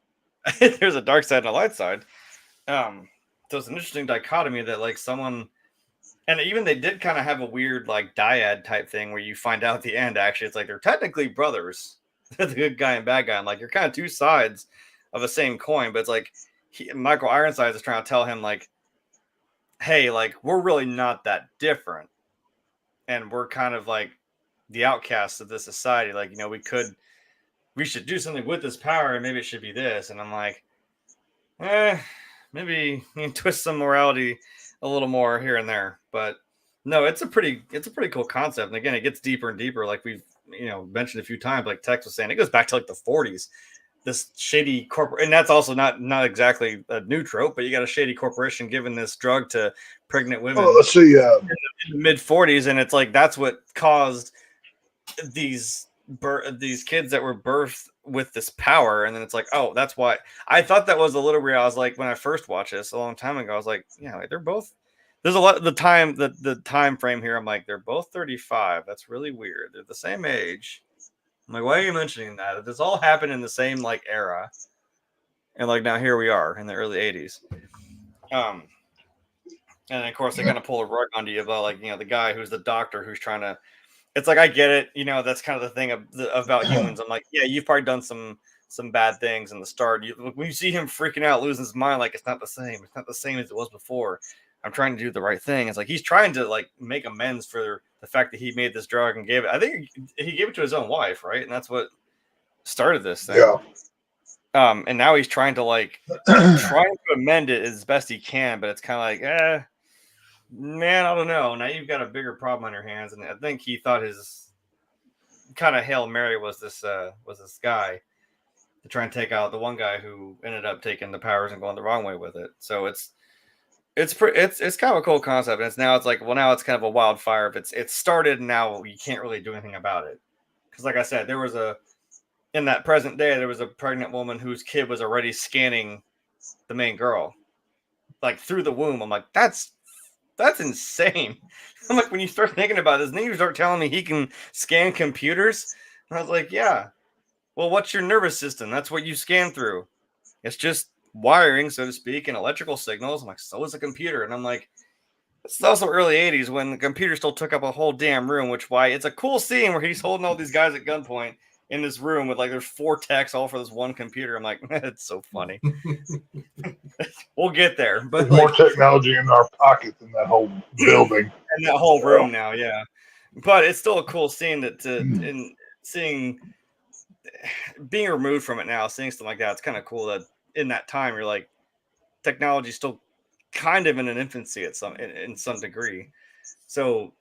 There's a dark side and a light side. So it's an interesting dichotomy that someone, and even they did kind of have a weird dyad type thing where you find out at the end, actually, it's they're technically brothers, the good guy and bad guy. And you're kind of two sides of the same coin, but it's Michael Ironside is trying to tell him hey, we're really not that different. And we're kind of the outcasts of this society. We should do something with this power, and maybe it should be this. And I'm maybe you can twist some morality a little more here and there. But no, it's a pretty cool concept. And again, it gets deeper and deeper, we've mentioned a few times. Tex was saying, it goes back to the 40s. This shady corporate, and that's also not exactly a new trope, but you got a shady corporation giving this drug to pregnant women. Oh, let's see, in the mid 40s, and it's that's what caused these kids that were birthed with this power. And then it's oh, that's why. I thought that was a little weird. I was when I first watched this a long time ago, I was yeah, they're both. There's a lot of the time frame here. I'm they're both 35. That's really weird. They're the same age. I'm why are you mentioning that? This all happened in the same era, and now here we are in the early 80s. And of course, they kind of pull a rug onto you about, like, the guy who's the doctor who's trying to. It's like, I get it. That's kind of the thing about humans. I'm like, yeah, you've probably done some bad things in the start. When you see him freaking out, losing his mind, like, it's not the same. It's not the same as it was before. I'm trying to do the right thing. It's like he's trying to, like, make amends for the fact that he made this drug and gave it. I think he gave it to his own wife, right? And that's what started this thing. Yeah. And now he's trying to, like, trying to amend it as best he can, but it's kind of like, man, I don't know. Now you've got a bigger problem on your hands, and I think he thought his kind of Hail Mary was this guy to try and take out the one guy who ended up taking the powers and going the wrong way with it. So it's kind of a cool concept, and now it's like, well, now it's kind of a wildfire. If it's started, and now you can't really do anything about it, because, like I said, in that present day, there was a pregnant woman whose kid was already scanning the main girl, like, through the womb. I'm like, that's insane. I'm like, when you start thinking about this, then you start telling me he can scan computers. And I was like, yeah. Well, what's your nervous system? That's what you scan through. It's just wiring, so to speak, and electrical signals. I'm like, so is a computer. And I'm like, it's also early 80s when the computer still took up a whole damn room, why it's a cool scene where he's holding all these guys at gunpoint in this room with, like, there's 4 techs all for this one computer. I'm like, it's so funny. We'll get there. But there's more technology in our pocket than that whole building. And that whole room now, yeah. But it's still a cool scene in seeing, being removed from it now, seeing something like that. It's kind of cool that in that time you're like, technology's still kind of in an infancy in some degree. So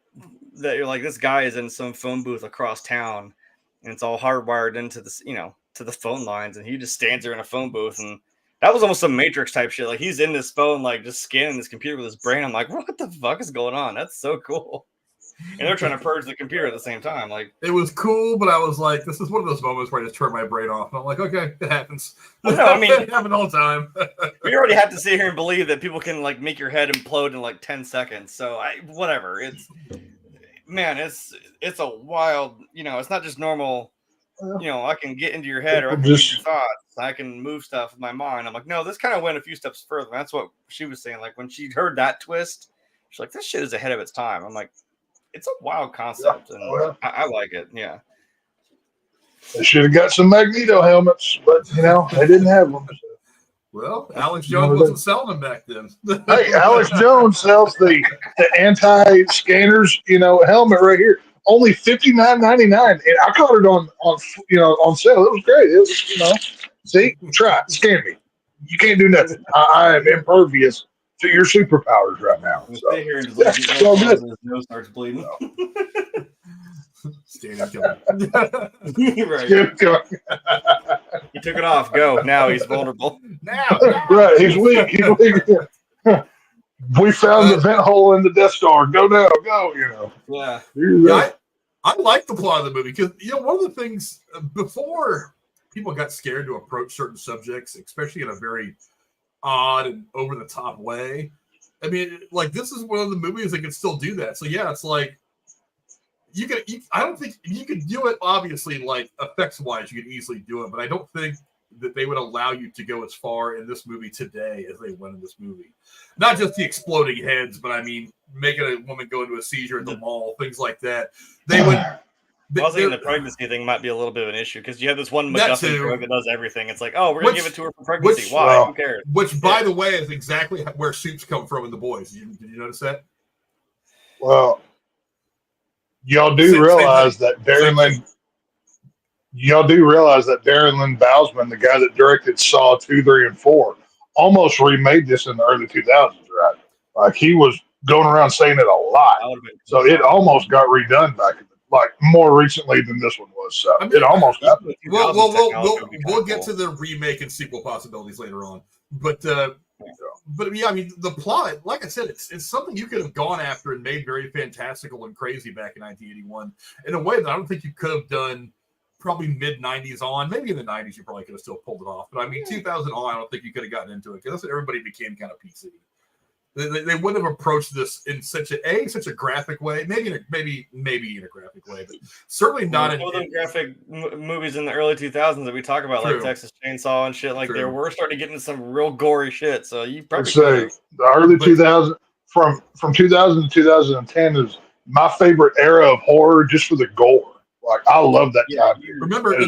that you're like, this guy is in some phone booth across town, and it's all hardwired into this, to the phone lines, and he just stands there in a phone booth, and that was almost some Matrix type shit. Like, he's in this phone, like, just scanning this computer with his brain. I'm like, what the fuck is going on? That's so cool. And they're trying to purge the computer at the same time. Like, it was cool, but I was like, this is one of those moments where I just turn my brain off. And I'm like, okay, it happens. No, I mean, it happens all the time. We already have to sit here and believe that people can, like, make your head implode in like 10 seconds. So whatever. It's a wild, it's not just normal. I can get into your head, or I can read your thoughts. I can move stuff with my mind. I'm like, no, this kind of went a few steps further. That's what she was saying. Like, when she heard that twist, she's like, this shit is ahead of its time. I'm like, it's a wild concept, and I like it. Yeah. They should have got some Magneto helmets, but they didn't have them. Well, Alex Jones wasn't selling them back then. Hey, Alex Jones sells the anti-scanners, helmet right here. Only $59.99, and I caught it on sale. It was great. It was, see, try it, scan me. You can't do nothing. I am impervious to your superpowers right now. So. Stay here and just so good. His nose starts bleeding. Right. He took it off. Go now. He's vulnerable. Now. Right. He's weak. We found the vent hole in the Death Star. Go now. Go. Yeah. I like the plot of the movie because one of the things before people got scared to approach certain subjects, especially in a very odd and over the top way. I mean, like, this is one of the movies that can still do that. So yeah, it's like I don't think you could do it. Obviously, like, effects wise, you could easily do it, but I don't think that they would allow you to go as far in this movie today as they went in this movie. Not just the exploding heads, but I mean, making a woman go into a seizure at the mall, things like that. They would. I was thinking the pregnancy thing might be a little bit of an issue because you have this one MacGuffin drug that does everything. It's like, oh, we're going to give it to her for pregnancy. Why? Who cares? Which, by the way, is exactly where soups come from in The Boys. Did you notice that? Well, y'all do realize that Darren Lynn Bousman, the guy that directed Saw 2, 3, and 4, almost remade this in the early 2000s, right? Like, he was going around saying it a lot. So it almost got redone back in more recently than this one was. So it almost happened. We'll get to the remake and sequel possibilities later on. But yeah, I mean, the plot, like I said, it's something you could have gone after and made very fantastical and crazy back in 1981 in a way that I don't think you could have done probably mid-90s on. Maybe in the 90s you probably could have still pulled it off. But I mean, 2000 on, I don't think you could have gotten into it because everybody became kind of PC. They wouldn't have approached this in such a graphic way. Maybe in a graphic way, but certainly not in the graphic movies in the early 2000s that we talk about, like Texas Chainsaw and shit. Like, they were starting to get into some real gory shit. So you probably say the early 2000s. from 2000 to 2010 is my favorite era of horror, just for the gore. Like I love that time period. Remember,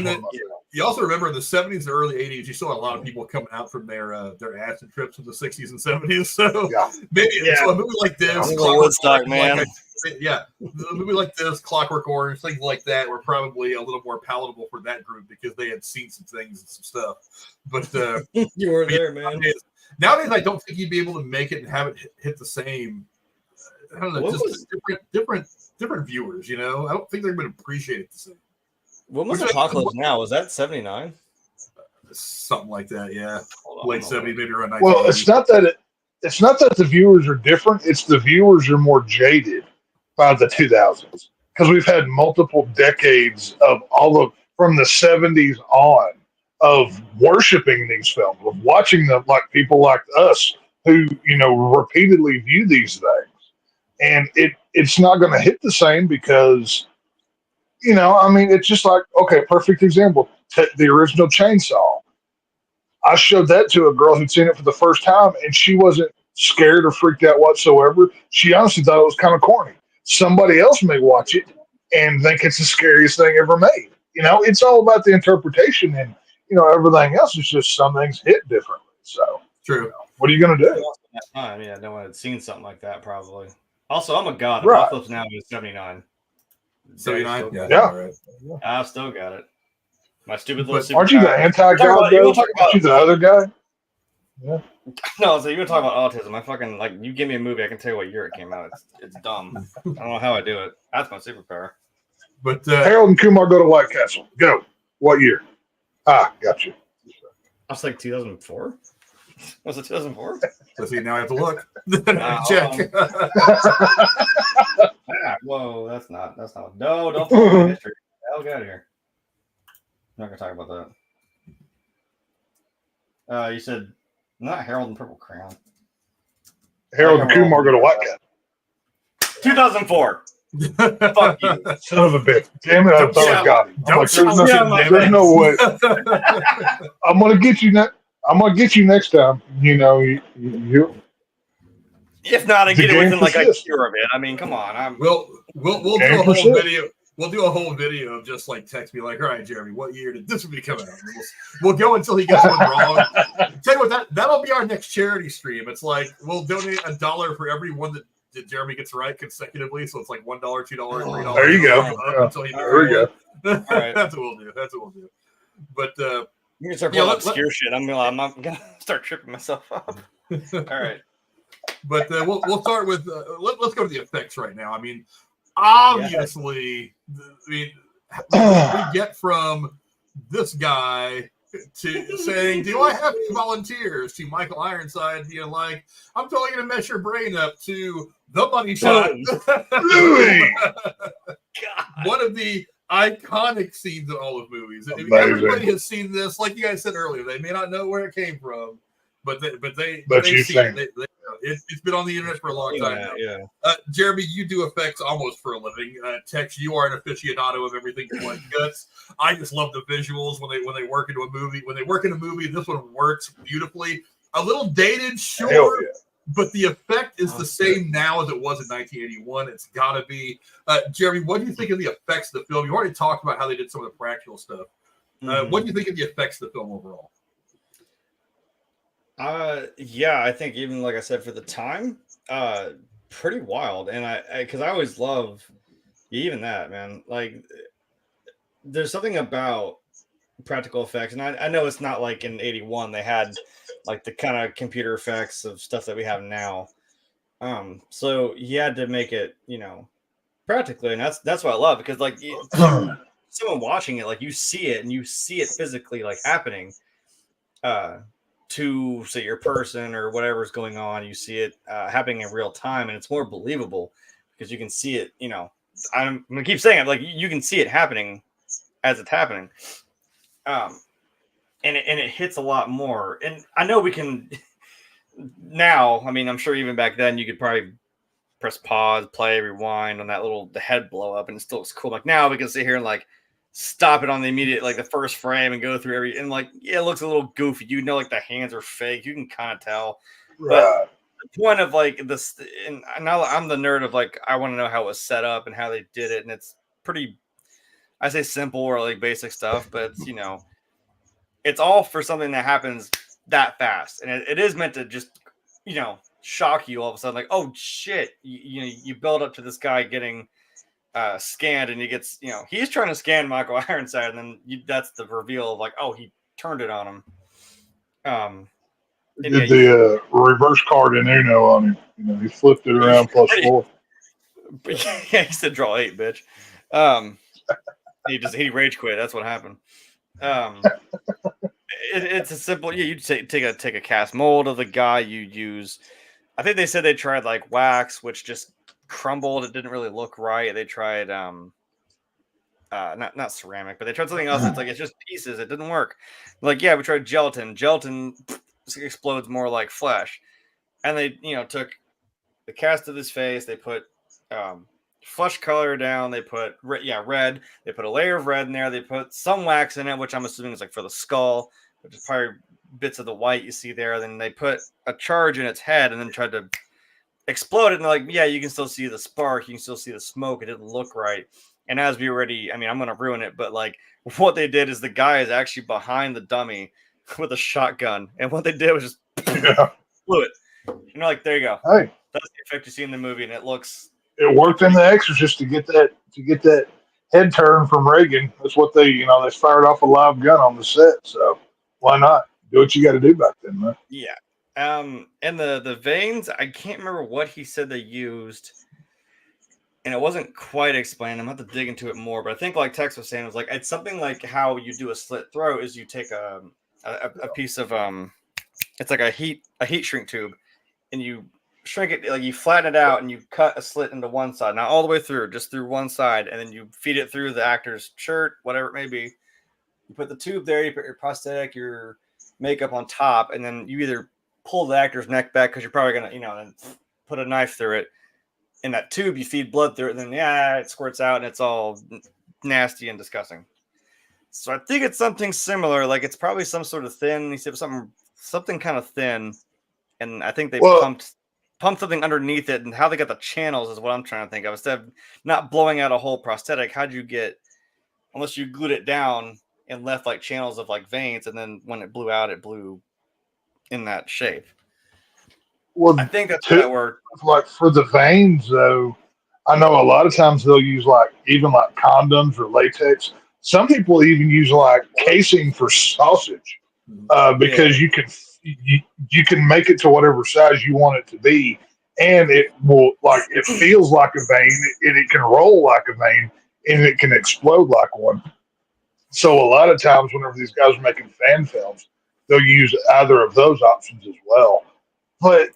you also remember in the 70s and early 80s, you saw a lot of people coming out from their acid trips in the 60s and 70s. So maybe so a movie like this, Woodstock, man. A movie like this, Clockwork Orange, things like that were probably a little more palatable for that group because they had seen some things and some stuff. But you were there, man. Nowadays, I don't think you'd be able to make it and have it hit the same. I don't know, different viewers. You know, I don't think they're going to appreciate it the same. What was Apocalypse Now? Was that 79? Something like that, yeah. Late 70s, maybe around 1980s. Well, it's not that the viewers are different. It's the viewers are more jaded by the 2000s because we've had multiple decades of from the 70s on of worshiping these films, of watching them like people like us who repeatedly view these things, and it's not going to hit the same because. It's just like, okay, perfect example. The original Chainsaw. I showed that to a girl who'd seen it for the first time, and she wasn't scared or freaked out whatsoever. She honestly thought it was kind of corny. Somebody else may watch it and think it's the scariest thing ever made. It's all about the interpretation, and everything else is just some things hit differently. So true. What are you going to do? No one had seen something like that probably. Also, I'm a god. Right. Apocalypse Now is 79. 79? Yeah. Right. I've still got it. My stupid little super. Aren't you the anti-god, though? Aren't you the other guy? Yeah. No, so you're talking about autism. I fucking, you give me a movie, I can tell you what year it came out. It's dumb. I don't know how I do it. That's my superpower. But Harold and Kumar go to White Castle. Go. What year? Got you. I was like 2004. Was it 2004? So see, now I have to look. Check. Whoa, that's not. No, don't talk about history. Hell, get out of here. I'm not gonna talk about that. You said not Harold and Purple Crayon. Harold and Kumar go to White Castle. 2004. Fuck you, son of a bitch! Damn it! I thought I got it. There's no way. I'm gonna get you next. I'm gonna get you next time. You. If not, I get it within a year of it. I mean, come on. We'll do a whole video. We'll do a whole video of just text me all right, Jeremy, what year did this movie come out? And we'll go until he gets one wrong. Tell you what, that'll be our next charity stream. It's we'll donate $1 for every one that Jeremy gets right consecutively. So it's $1, $2, $3. There you go. Until he there we go. All right. That's what we'll do. But you can start pulling obscure shit. I'm not gonna start tripping myself up. All right. But we'll start with let's go to the effects right now. I mean, obviously, we get from this guy to saying, "Do I have any volunteers?" to Michael Ironside being like, "I'm totally going to mess your brain up," to the money shot. One of the iconic scenes in all of movies. Everybody has seen this. Like you guys said earlier, they may not know where it came from, but you've seen it. It's been on the internet for a long time now. Yeah. Jeremy, you do effects almost for a living. Tex, you are an aficionado of everything from guts. I just love the visuals when they work into a movie. When they work in a movie, this one works beautifully. A little dated, sure, but the effect is the same now as it was in 1981. It's got to be. Jeremy, what do you think of the effects of the film? You already talked about how they did some of the practical stuff. What do you think of the effects of the film overall? I think even like I said for the time, pretty wild. And because I always love even that, man. There's something about practical effects, and I know it's not like in 81 they had the kind of computer effects of stuff that we have now. So he had to make it, practically, and that's what I love because someone watching it, you see it and you see it physically happening. To say your person or whatever's going on, you see it happening in real time, and it's more believable because you can see it. I'm gonna keep saying it, you can see it happening as it's happening, and it hits a lot more. And I know we can now. I mean, I'm sure even back then you could probably press pause, play, rewind on the head blow up, and it still looks cool. Now we can sit here and stop it on the immediate, the first frame and go through it looks a little goofy. The hands are fake. You can kind of tell. Right. the point of like this, and now I'm the nerd of like I want to know how it was set up and how they did it, and it's pretty. I say simple or like basic stuff, but it's it's all for something that happens that fast, and it is meant to just shock you all of a sudden, like, oh shit, you build up to this guy getting scanned, and he gets he's trying to scan Michael Ironside, and then that's the reveal of like, oh, he turned it on him. Did the reverse card in Uno on him. He flipped it around +4. Yeah, he said draw 8, bitch. He rage quit. That's what happened. It's a simple. You take a cast mold of the guy. You use. I think they said they tried like wax, which just crumbled. It didn't really look right. They tried not ceramic, but they tried something else. It's like it's just pieces. It didn't work. Like we tried gelatin. Gelatin explodes more like flesh. And they took the cast of his face. They put flesh color down. They put red. They put a layer of red in there. They put some wax in it, which I'm assuming is like for the skull, which is probably bits of the white you see there. Then they put a charge in its head and then tried to explode it. And they're like, yeah, you can still see the spark. You can still see the smoke. It didn't look right. And as we already, I'm going to ruin it, but like what they did is the guy is actually behind the dummy with a shotgun. And what they did was just blew it. Like, there you go. Hey, that's the effect you see in the movie. And it worked in The Exorcist to get that head turn from Reagan. That's what they fired off a live gun on the set. So why not do what you got to do back then, man? Yeah. And the veins, I can't remember what he said they used. And it wasn't quite explained. I'm going to have to dig into it more. But I think like Tex was saying, it was like, it's something like how you do a slit throat is you take a piece of, it's like a heat shrink tube, and you shrink it, like you flatten it out and you cut a slit into one side, not all the way through, just through one side. And then you feed it through the actor's shirt, whatever it may be. You put the tube there, you put your prosthetic, your makeup on top, and then you either pull the actor's neck back because you're probably going to, then put a knife through it. In that tube, you feed blood through it, and then it squirts out, and it's all nasty and disgusting. So I think it's something similar. Like it's probably some sort of thin. He said something kind of thin, and I think they pumped something underneath it. And how they got the channels is what I'm trying to think of. Instead of not blowing out a whole prosthetic, how'd you get? Unless you glued it down and left like channels of like veins, and then when it blew out, it blew in that shape. Well, I think that's how that worked. Like for the veins, though, I know a lot of times they'll use even condoms or latex. Some people even use casing for sausage because you can make it to whatever size you want it to be, and it will it feels like a vein, and it can roll like a vein, and it can explode like one. So a lot of times, whenever these guys are making fan films, they'll use either of those options as well. But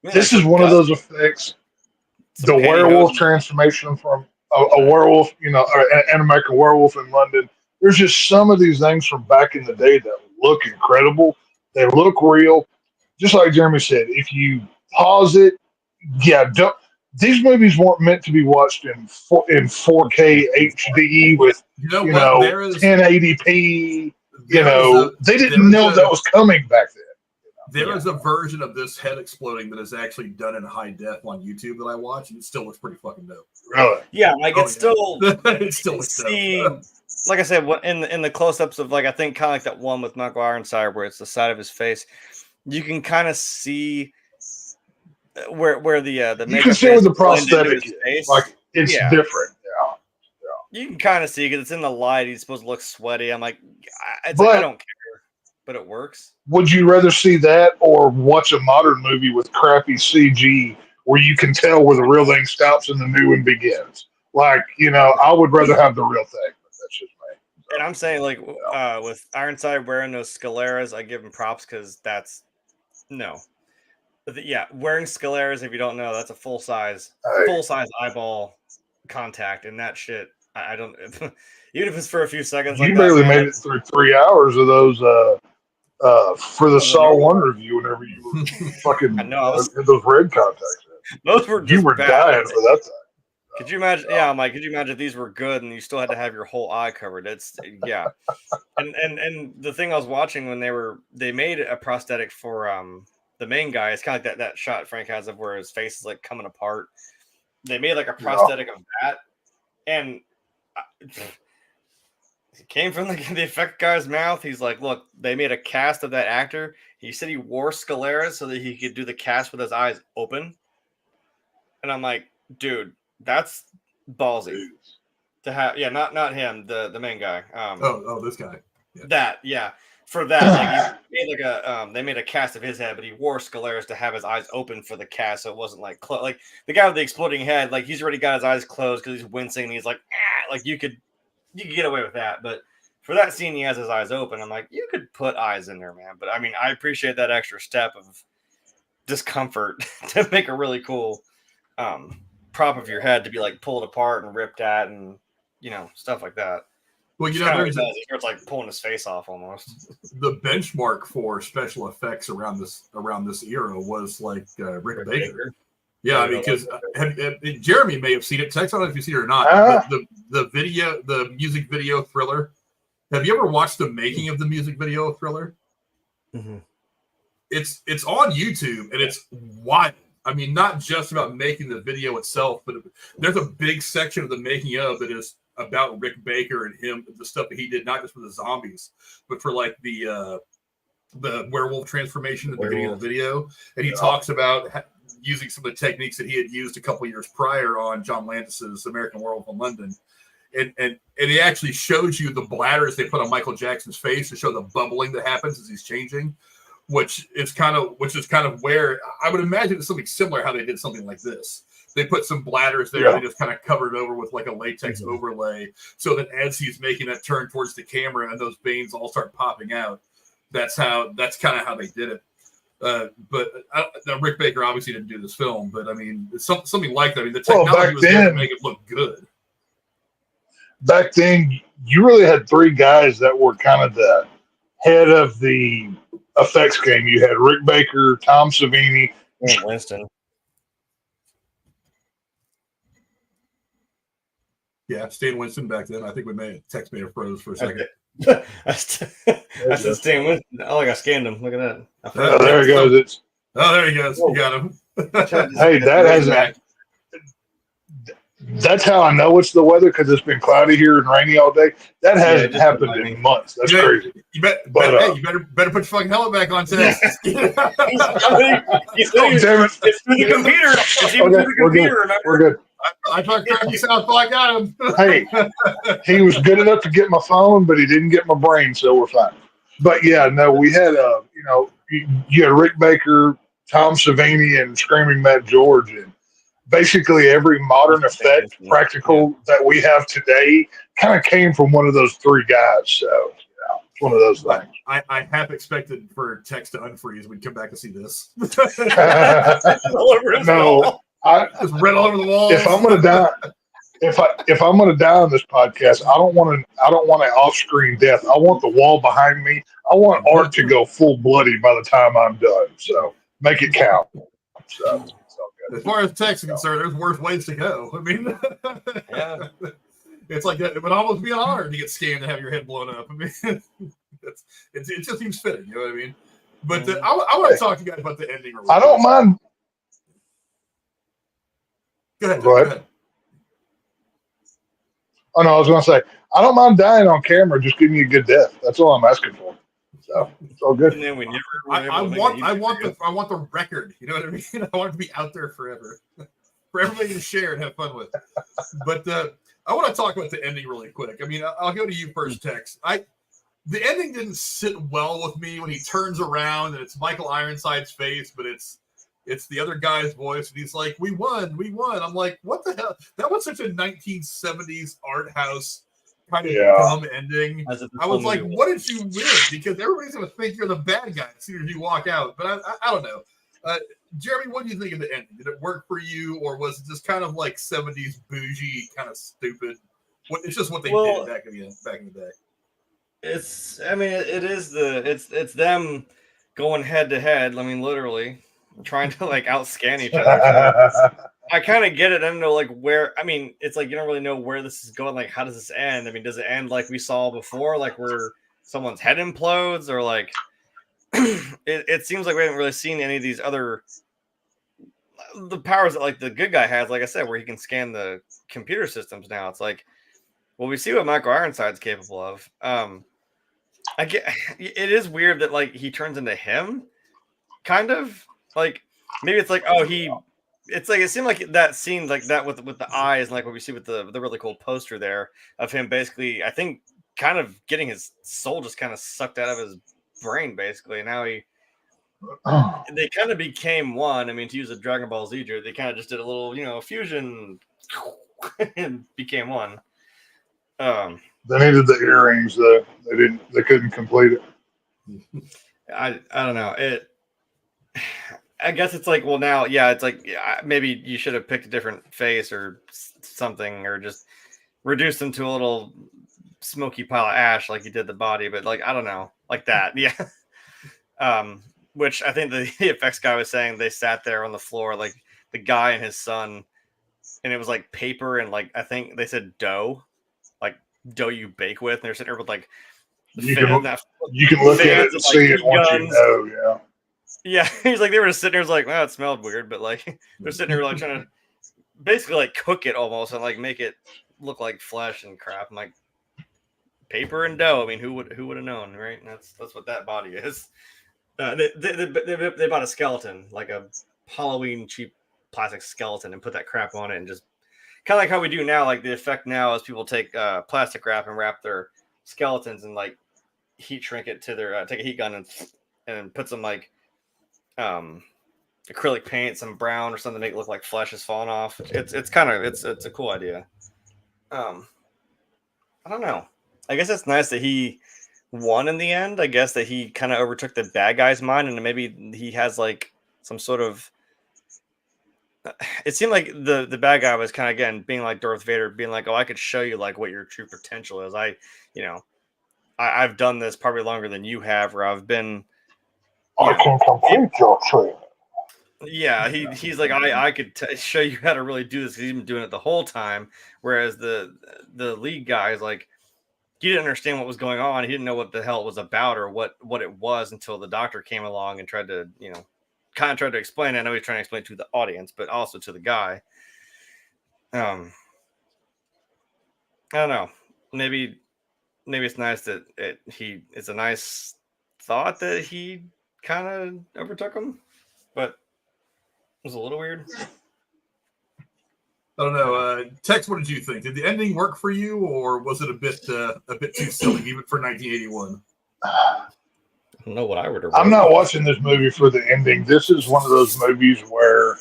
this is one of those effects. The werewolf transformation from a werewolf, an American Werewolf in London. There's just some of these things from back in the day that look incredible. They look real. Just like Jeremy said, if you pause it, these movies weren't meant to be watched in 4K HD with 1080p. They didn't know that was coming back then. There is a version of this head exploding that is actually done in high def on YouTube that I watch, and it still looks pretty fucking dope. Really? Yeah, it's still it still looks dope. Like I said, in the close-ups of I think kind of like that one with Michael Ironside where it's the side of his face, you can kind of see where the you can see where the prosthetic is. It's different. Yeah. You can kind of see because it's in the light. He's supposed to look sweaty. I'm like, I don't care, but it works. Would you rather see that or watch a modern movie with crappy CG where you can tell where the real thing stops and the new one begins? I would rather have the real thing, but that's just me. And I'm saying, with Ironside wearing those scaleras, I give him props because that's wearing scaleras, if you don't know, that's a full size eyeball contact, and that shit, I don't even if it's for a few seconds. You barely made it through 3 hours of those. For the Saw 1 review, whenever you were fucking had those red contacts. Those were you were bad. dying for that time. Could you imagine? Yeah, I'm like, could you imagine if these were good and you still had to have your whole eye covered? It's and the thing I was watching when they made a prosthetic for the main guy, it's kind of like that shot Frank has of where his face is like coming apart. They made like a prosthetic of that, and it came from the effect guy's mouth. He's like, look, they made a cast of that actor. He said he wore scleras so that he could do the cast with his eyes open. And I'm like, dude, that's ballsy to have. Yeah, not him, the main guy. This guy. Yeah. For that, like they made a cast of his head, but he wore scleras to have his eyes open for the cast, so it wasn't like like the guy with the exploding head. Like he's already got his eyes closed because he's wincing. And he's like, like you could get away with that, but for that scene, he has his eyes open. I'm like, you could put eyes in there, man. But I mean, I appreciate that extra step of discomfort to make a really cool prop of your head to be like pulled apart and ripped at, and stuff like that. Well, he starts like pulling his face off almost. The benchmark for special effects around this era was like Rick Baker. Yeah, because Jeremy may have seen it. Text, I don't know if you've seen it or not. But the music video Thriller. Have you ever watched the making of the music video Thriller? Mm-hmm. It's on YouTube, and it's wild. I mean, not just about making the video itself, but there's a big section of the making of that is about Rick Baker and him, the stuff that he did, not just for the zombies, but for like the werewolf transformation at the beginning of the video. And he talks about using some of the techniques that he had used a couple years prior on John Landis's American Werewolf in London. And he actually shows you the bladders they put on Michael Jackson's face to show the bubbling that happens as he's changing, which is kind of where I would imagine it's something similar how they did something like this. They put some bladders there, they just kind of covered over with like a latex overlay, so that as he's making that turn towards the camera and those veins all start popping out, that's kind of how they did it. But Rick Baker obviously didn't do this film, but I mean, it's something like that. I mean, the technology was there to make it look good. Back then, you really had three guys that were kind of the head of the effects game. You had Rick Baker, Tom Savini, and Winston. Yeah, Stan Winston back then. I think text may have froze for a second. I said Stan Winston. Oh, I scanned him. Look at that. Oh, there he goes. There he goes. You got him. Hey, that's how I know it's the weather, because it's been cloudy here and rainy all day. That hasn't happened in months. That's crazy. You better put your fucking helmet back on today. It's through the computer. It's even through the computer. Remember? We're good. I talked crappy south, I got him. Hey, he was good enough to get my phone, but he didn't get my brain, so we're fine. But yeah, no, we had you had Rick Baker, Tom Savini, and Screaming Matt George, and basically every modern effect practical that we have today kind of came from one of those three guys. So it's one of those things. I half expected for text to unfreeze. We'd come back to see this. No. I just read all over the wall. If I'm gonna die, if I'm gonna die on this podcast, I don't want an off-screen death. I want the wall behind me. I want art to go full bloody by the time I'm done. So make it count. So as far as text is concerned, there's worse ways to go. I mean, it's like that. It would almost be an honor to get scanned and have your head blown up. I mean, it just seems fitting. You know what I mean? But I want to talk to you guys about the ending. I don't mind. Go ahead. Oh no, I was going to say I don't mind dying on camera. Just give me a good death. That's all I'm asking for. So it's all good. And then we never. I want the record. You know what I mean? I want it to be out there forever, for everybody to share and have fun with. But I want to talk about the ending really quick. I mean, I'll go to you first, Tex. The ending didn't sit well with me when he turns around and it's Michael Ironside's face, but it's the other guy's voice, and he's like, "We won." I'm like, "What the hell?" That was such a 1970s art house kind of dumb ending. I was like, "What did you win?" Because everybody's going to think you're the bad guy as soon as you walk out. But I don't know. Jeremy, what do you think of the ending? Did it work for you, or was it just kind of like 70s bougie, kind of stupid? It's just what they did back in the day. It's them going head to head. I mean, literally trying to like outscan each other. I kind of get it. I don't know like where. I mean, it's like you don't really know where this is going. Like, how does this end? I mean, does it end like we saw before, like where someone's head implodes, or like it seems like we haven't really seen any of these other the powers that like the good guy has, like I said, where he can scan the computer systems now. It's like, well, we see what Michael Ironside's capable of. I get it is weird that like he turns into him, kind of like maybe it's like it's like it seemed like that scene like that with the eyes and like what we see with the really cool poster there of him basically I think kind of getting his soul just kind of sucked out of his brain basically. And now they kind of became one. I mean, to use a Dragon Ball Z joke, they kind of just did a little fusion and became one. They needed the earrings. They couldn't complete it. I don't know. I guess it's like, well, now, yeah, it's like maybe you should have picked a different face or something, or just reduced them to a little smoky pile of ash like you did the body. But like, I don't know, like that, yeah. Which I think the effects guy was saying they sat there on the floor, like the guy and his son, and it was like paper and like I think they said dough, like dough you bake with, and they're sitting there with like you can look at it and see it once you know, yeah. Yeah, he's like they were just sitting there, like, well, it smelled weird, but like they're sitting there like trying to basically like cook it almost and like make it look like flesh and crap. I'm like, paper and dough. I mean, who would have known, right? And that's what that body is. They bought a skeleton, like a Halloween cheap plastic skeleton, and put that crap on it, and just kind of like how we do now. Like the effect now is people take plastic wrap and wrap their skeletons and like heat shrink it to their take a heat gun and put some like acrylic paint, some brown or something to make it look like flesh is falling off. It's a cool idea. I don't know. I guess it's nice that he won in the end. I guess that he kind of overtook the bad guy's mind, and maybe he has like some sort of. It seemed like the bad guy was kind of again being like Darth Vader, being like, "Oh, I could show you like what your true potential is. I've done this probably longer than you have, or I've been." I can complete your training. Yeah, he's like I could show you how to really do this because he's been doing it the whole time. Whereas the lead guy is like he didn't understand what was going on. He didn't know what the hell it was about or what it was until the doctor came along and tried to kind of tried to explain it. I know he's trying to explain it to the audience, but also to the guy. I don't know. Maybe it's nice that it's a nice thought that he kind of overtook him, but it was a little weird. I don't know. Tex, what did you think? Did the ending work for you, or was it a bit too silly, even for 1981? I don't know what I would have. I'm not watching this movie for the ending. This is one of those movies where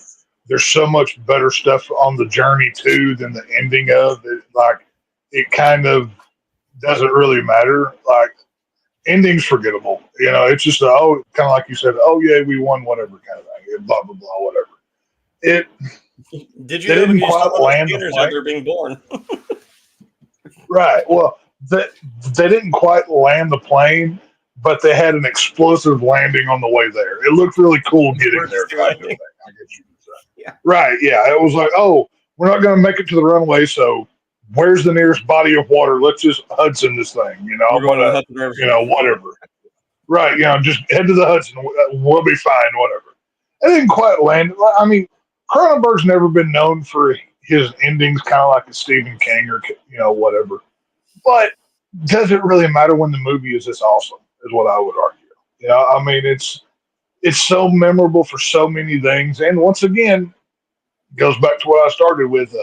there's so much better stuff on the journey to than the ending of it. Like it kind of doesn't really matter. Like ending's forgettable. It's just kind of like you said. Oh yeah, we won, whatever kind of thing. Blah blah blah, whatever. Did you know didn't quite land the plane? They're being born. Right. Well, they didn't quite land the plane, but they had an explosive landing on the way there. It looked really cool getting there. Kind of thing, I guess you could say. Yeah. Right. Yeah. It was like, oh, we're not going to make it to the runway, so where's the nearest body of water? Let's just Hudson this thing. Whatever. Right. Just head to the Hudson. We'll be fine. Whatever. It didn't quite land. I mean, Cronenberg's never been known for his endings, kind of like a Stephen King or whatever. But does it really matter when the movie is this awesome? Is what I would argue. I mean, it's so memorable for so many things, and once again, goes back to what I started with.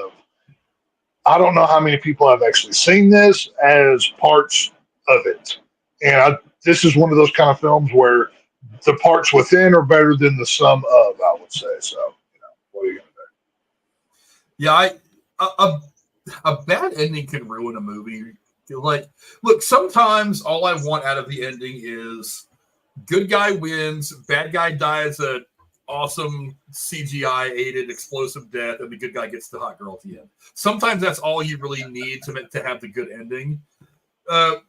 I don't know how many people have actually seen this as parts of it, and this is one of those kind of films where the parts within are better than the sum of. I would say so. What are you gonna do? Yeah, a bad ending can ruin a movie. Like, look, sometimes all I want out of the ending is good guy wins, bad guy dies an awesome CGI aided explosive death, and the good guy gets the hot girl at the end. Sometimes that's all you really need to have the good ending. But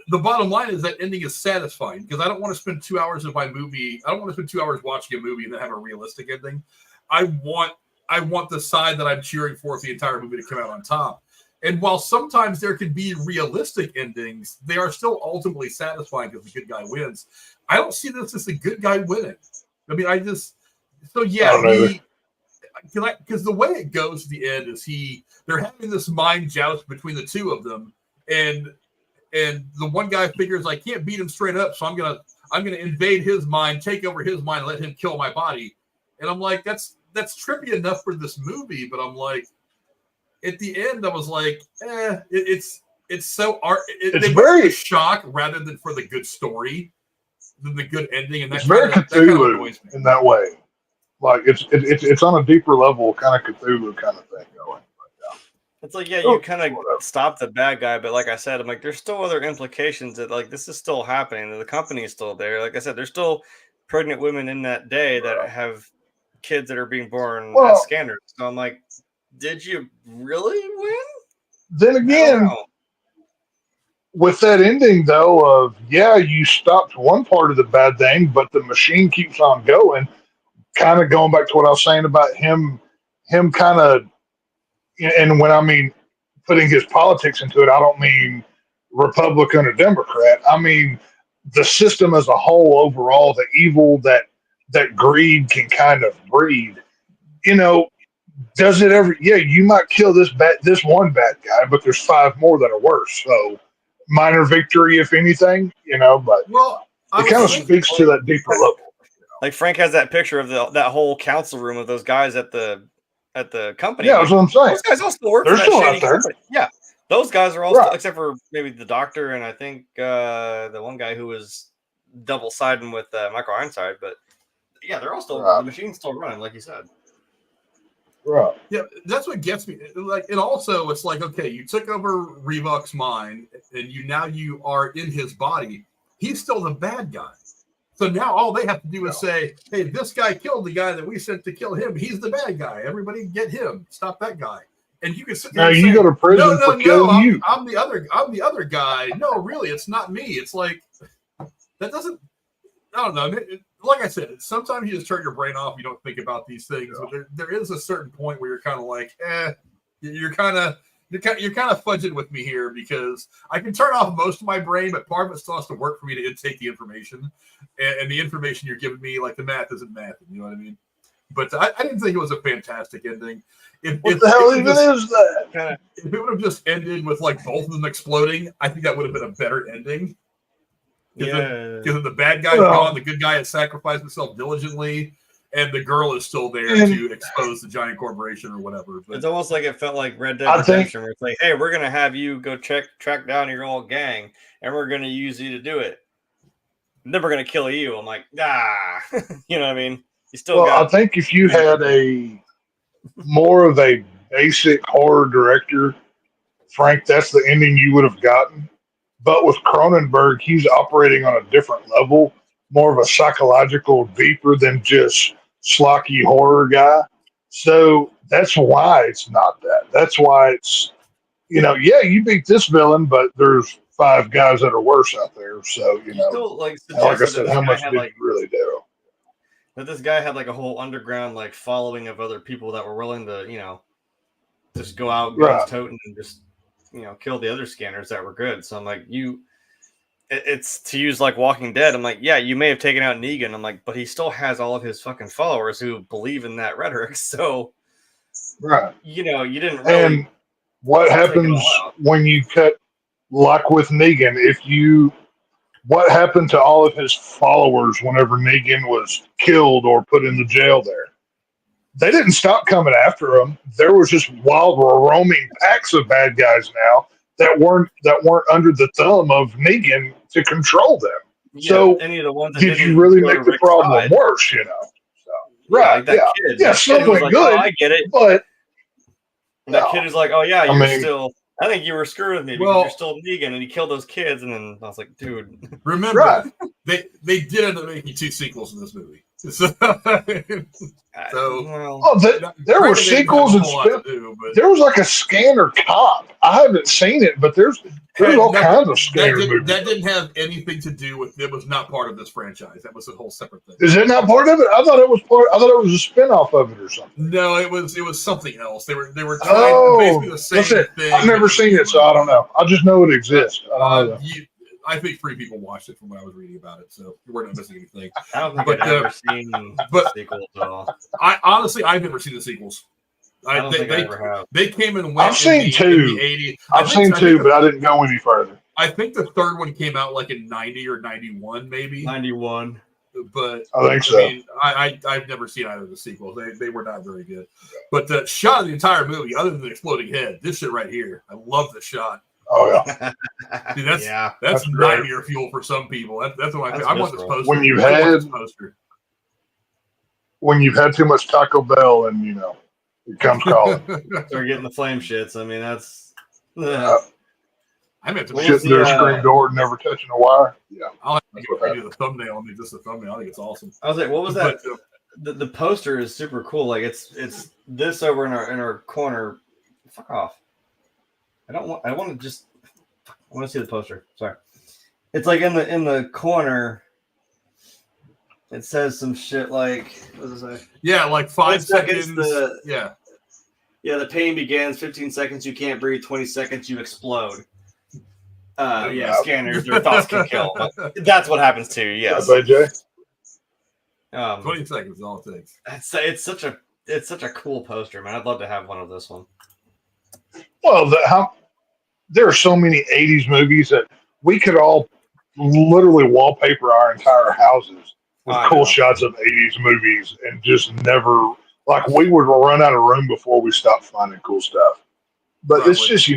the bottom line is that ending is satisfying because I don't want to spend 2 hours of my movie. I don't want to spend 2 hours watching a movie and then have a realistic ending. I want the side that I'm cheering for the entire movie to come out on top. And while sometimes there can be realistic endings, they are still ultimately satisfying because the good guy wins. I don't see this as the good guy winning. I mean, because the way it goes at the end is they're having this mind joust between the two of them, and the one guy figures I can't beat him straight up, so I'm gonna invade his mind, take over his mind, let him kill my body. And I'm like, that's trippy enough for this movie, but I'm like, at the end, I was like, it's so art. It's very shock rather than for the good story, than the good ending, and that's very Cthulhu in that way. Like it's on a deeper level, kind of Cthulhu kind of thing going. It's like, you kind of stop the bad guy, but like I said, I'm like, there's still other implications that like this is still happening. The company is still there. Like I said, there's still pregnant women in that day that have kids that are being born as scanners. So I'm like, did you really win? Then again, with that ending though of you stopped one part of the bad thing, but the machine keeps on going. Kind of going back to what I was saying about him kind of, and when I mean putting his politics into it, I don't mean Republican or Democrat. I mean the system as a whole overall, the evil that greed can kind of breed. Does it ever? Yeah, you might kill this one bad guy, but there's 5 more that are worse. So minor victory, if anything, But it kind of speaks to that deeper level. Like Frank has that picture of that whole council room of those guys at the company. Yeah, that's what I'm saying. Those guys all still work for that shady company. Yeah, those guys are all still, except for maybe the doctor and I think the one guy who was double siding with Michael Ironside. But yeah, they're all still the machine's still running, like you said. Right. Yeah, that's what gets me. Like, and also it's like, okay, you took over Revok's mind, and you are in his body. He's still the bad guy. So now all they have to do is say, hey, this guy killed the guy that we sent to kill him. He's the bad guy. Everybody get him. Stop that guy. And you can sit there and go to prison for killing you. I'm the other guy. No, really, it's not me. It's like, that doesn't, I don't know. Like I said, sometimes you just turn your brain off. You don't think about these things. But there is a certain point where you're kind of like, you're kind of fudging with me here because I can turn off most of my brain, but part of it still has to work for me to intake the information. And the information you're giving me, like the math isn't math. You know what I mean? But I didn't think it was a fantastic ending. What the hell even is that? If it would have just ended with like both of them exploding, I think that would have been a better ending. Because the bad guy's gone, the good guy has sacrificed himself diligently, and the girl is still there to expose the giant corporation or whatever. But it's almost like it felt like Red Dead Redemption, where it's like, hey, we're going to have you go track down your old gang, and we're going to use you to do it. And then we're going to kill you. I'm like, you know what I mean? You still got. I think if you had a more of a basic horror director, Frank, that's the ending you would have gotten. But with Cronenberg, he's operating on a different level, more of a psychological, deeper than just schlocky horror guy. So that's why it's not that. That's why it's, you beat this villain, but there's 5 guys that are worse out there. So, still, like I said, how much did you really do? That this guy had like a whole underground like following of other people that were willing to, just go out guns toting and just kill the other scanners that were good. So I'm like, it's to use like Walking Dead. I'm like, yeah, you may have taken out Negan. I'm like, but he still has all of his fucking followers who believe in that rhetoric. So, you didn't really. And what happens when you cut, like with Negan, what happened to all of his followers whenever Negan was killed or put in the jail there? They didn't stop coming after him. There was just wild roaming packs of bad guys now that weren't under the thumb of Negan to control them. Yeah, so any of the ones did you really make the problem worse? So, like that kid. Yeah, something like, good. I get it, but that kid is like, oh yeah, still. I think you were screwing with me because you're still Negan, and he killed those kids. And then I was like, dude, remember they did end up making 2 sequels in this movie. So there were sequels and there was like a Scanner Cop. I haven't seen it, but there's all kinds of Scanner movies. That didn't have anything to do with. It was not part of this franchise. That was a whole separate thing. Is it not part of it? I thought it was part. I thought it was a spinoff of it or something. No, it was something else. They were trying basically the same thing. I've never seen it, so I don't know. I just know it exists. I think 3 people watched it from when I was reading about it, so we're not missing anything. I don't think I've ever seen the sequels at all. I've never seen the sequels. I don't think I ever have. They came and went. I've seen 2. In the 80s. I've seen 2, but I didn't go any further. I think the 3rd one came out like in 90 or 91, maybe. 91. But I think so. I mean, I've never seen either of the sequels. They were not very good. But the shot of the entire movie, other than the exploding head, this shit right here, I love the shot. Oh yeah, dude, that's nightmare fuel for some people. That's what I want this poster. When you've had too much Taco Bell, and it comes calling. They're getting the flame shits. I mean, that's. I meant to shit their screen door, never touching a wire. Yeah, I'll have to do the thumbnail. I mean, just the thumbnail. I think it's awesome. I was like, what was that? The poster is super cool. Like it's this over in our corner. Fuck off. I want to see the poster. Sorry. It's like in the corner. It says some shit like, what does it say? Yeah, like 5 seconds. Yeah, the pain begins. 15 seconds, you can't breathe. 20 seconds, you explode. Scanners, your thoughts can kill. That's what happens to you. Yes. 20 seconds is all it takes. It's such a cool poster, man. I'd love to have one of this one. Well, there are so many 80s movies that we could all literally wallpaper our entire houses with cool shots of 80s movies and just never, like, we would run out of room before we stopped finding cool stuff. But it's just,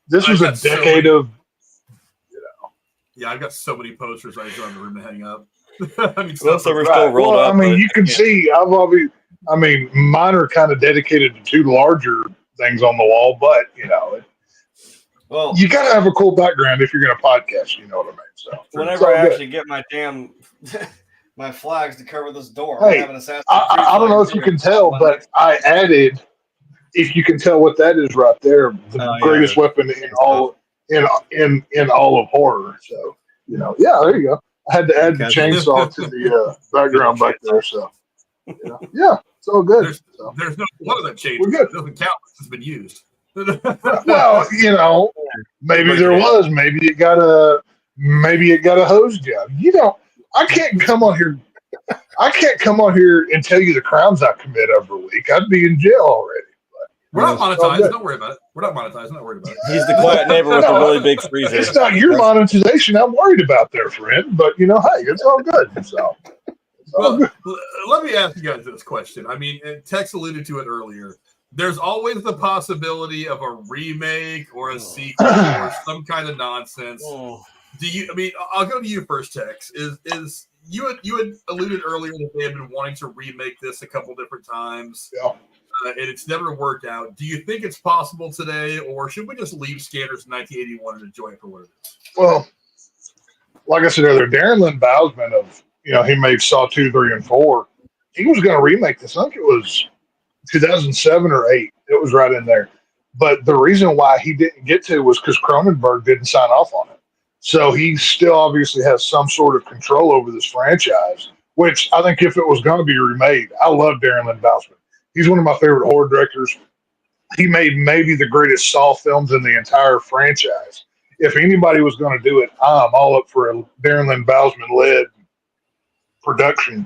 this was a decade of, Yeah, I've got so many posters right here in the room to hang up. I mean, we're still rolled up. I mean, you can see, mine are kind of dedicated to 2 larger things on the wall, but well, you got to have a cool background if you're going to podcast. You know what I mean? So whenever I actually get my damn my flags to cover this door, hey, I don't know if you can tell, but I added. If you can tell what that is right there, the greatest weapon in all of horror. So there you go. I had to add the chainsaw to the background back there. So it's all good. There's no one of that chainsaw. We're good. It doesn't count. It's been used. Well, maybe there was. Maybe it got a hose job. I can't come on here and tell you the crimes I commit every week. I'd be in jail already. We're not monetized. Don't worry about it. We're not monetized. I'm not worried about it. He's the quiet neighbor with the really big freezer. It's not your monetization I'm worried about there, friend. But, hey, it's all good. So, let me ask you guys this question. I mean, Tex alluded to it earlier. There's always the possibility of a remake or a sequel or some kind of nonsense. I'll go to you first, Tex. Is you had alluded earlier that they had been wanting to remake this a couple different times. Yeah. And it's never worked out. Do you think it's possible today, or should we just leave Scanners in 1981 and enjoy it for what it is? Well, like I said earlier, Darren Lynn Bousman he made Saw 2, 3, and 4. He was going to remake this. I think it was 2007 or 8. It was right in there. But the reason why he didn't get to was because Cronenberg didn't sign off on it. So he still obviously has some sort of control over this franchise, which I think if it was going to be remade, I love Darren Lynn Bousman. He's one of my favorite horror directors. He made maybe the greatest Saw films in the entire franchise. If anybody was going to do it, I'm all up for a Darren Lynn Bousman-led production.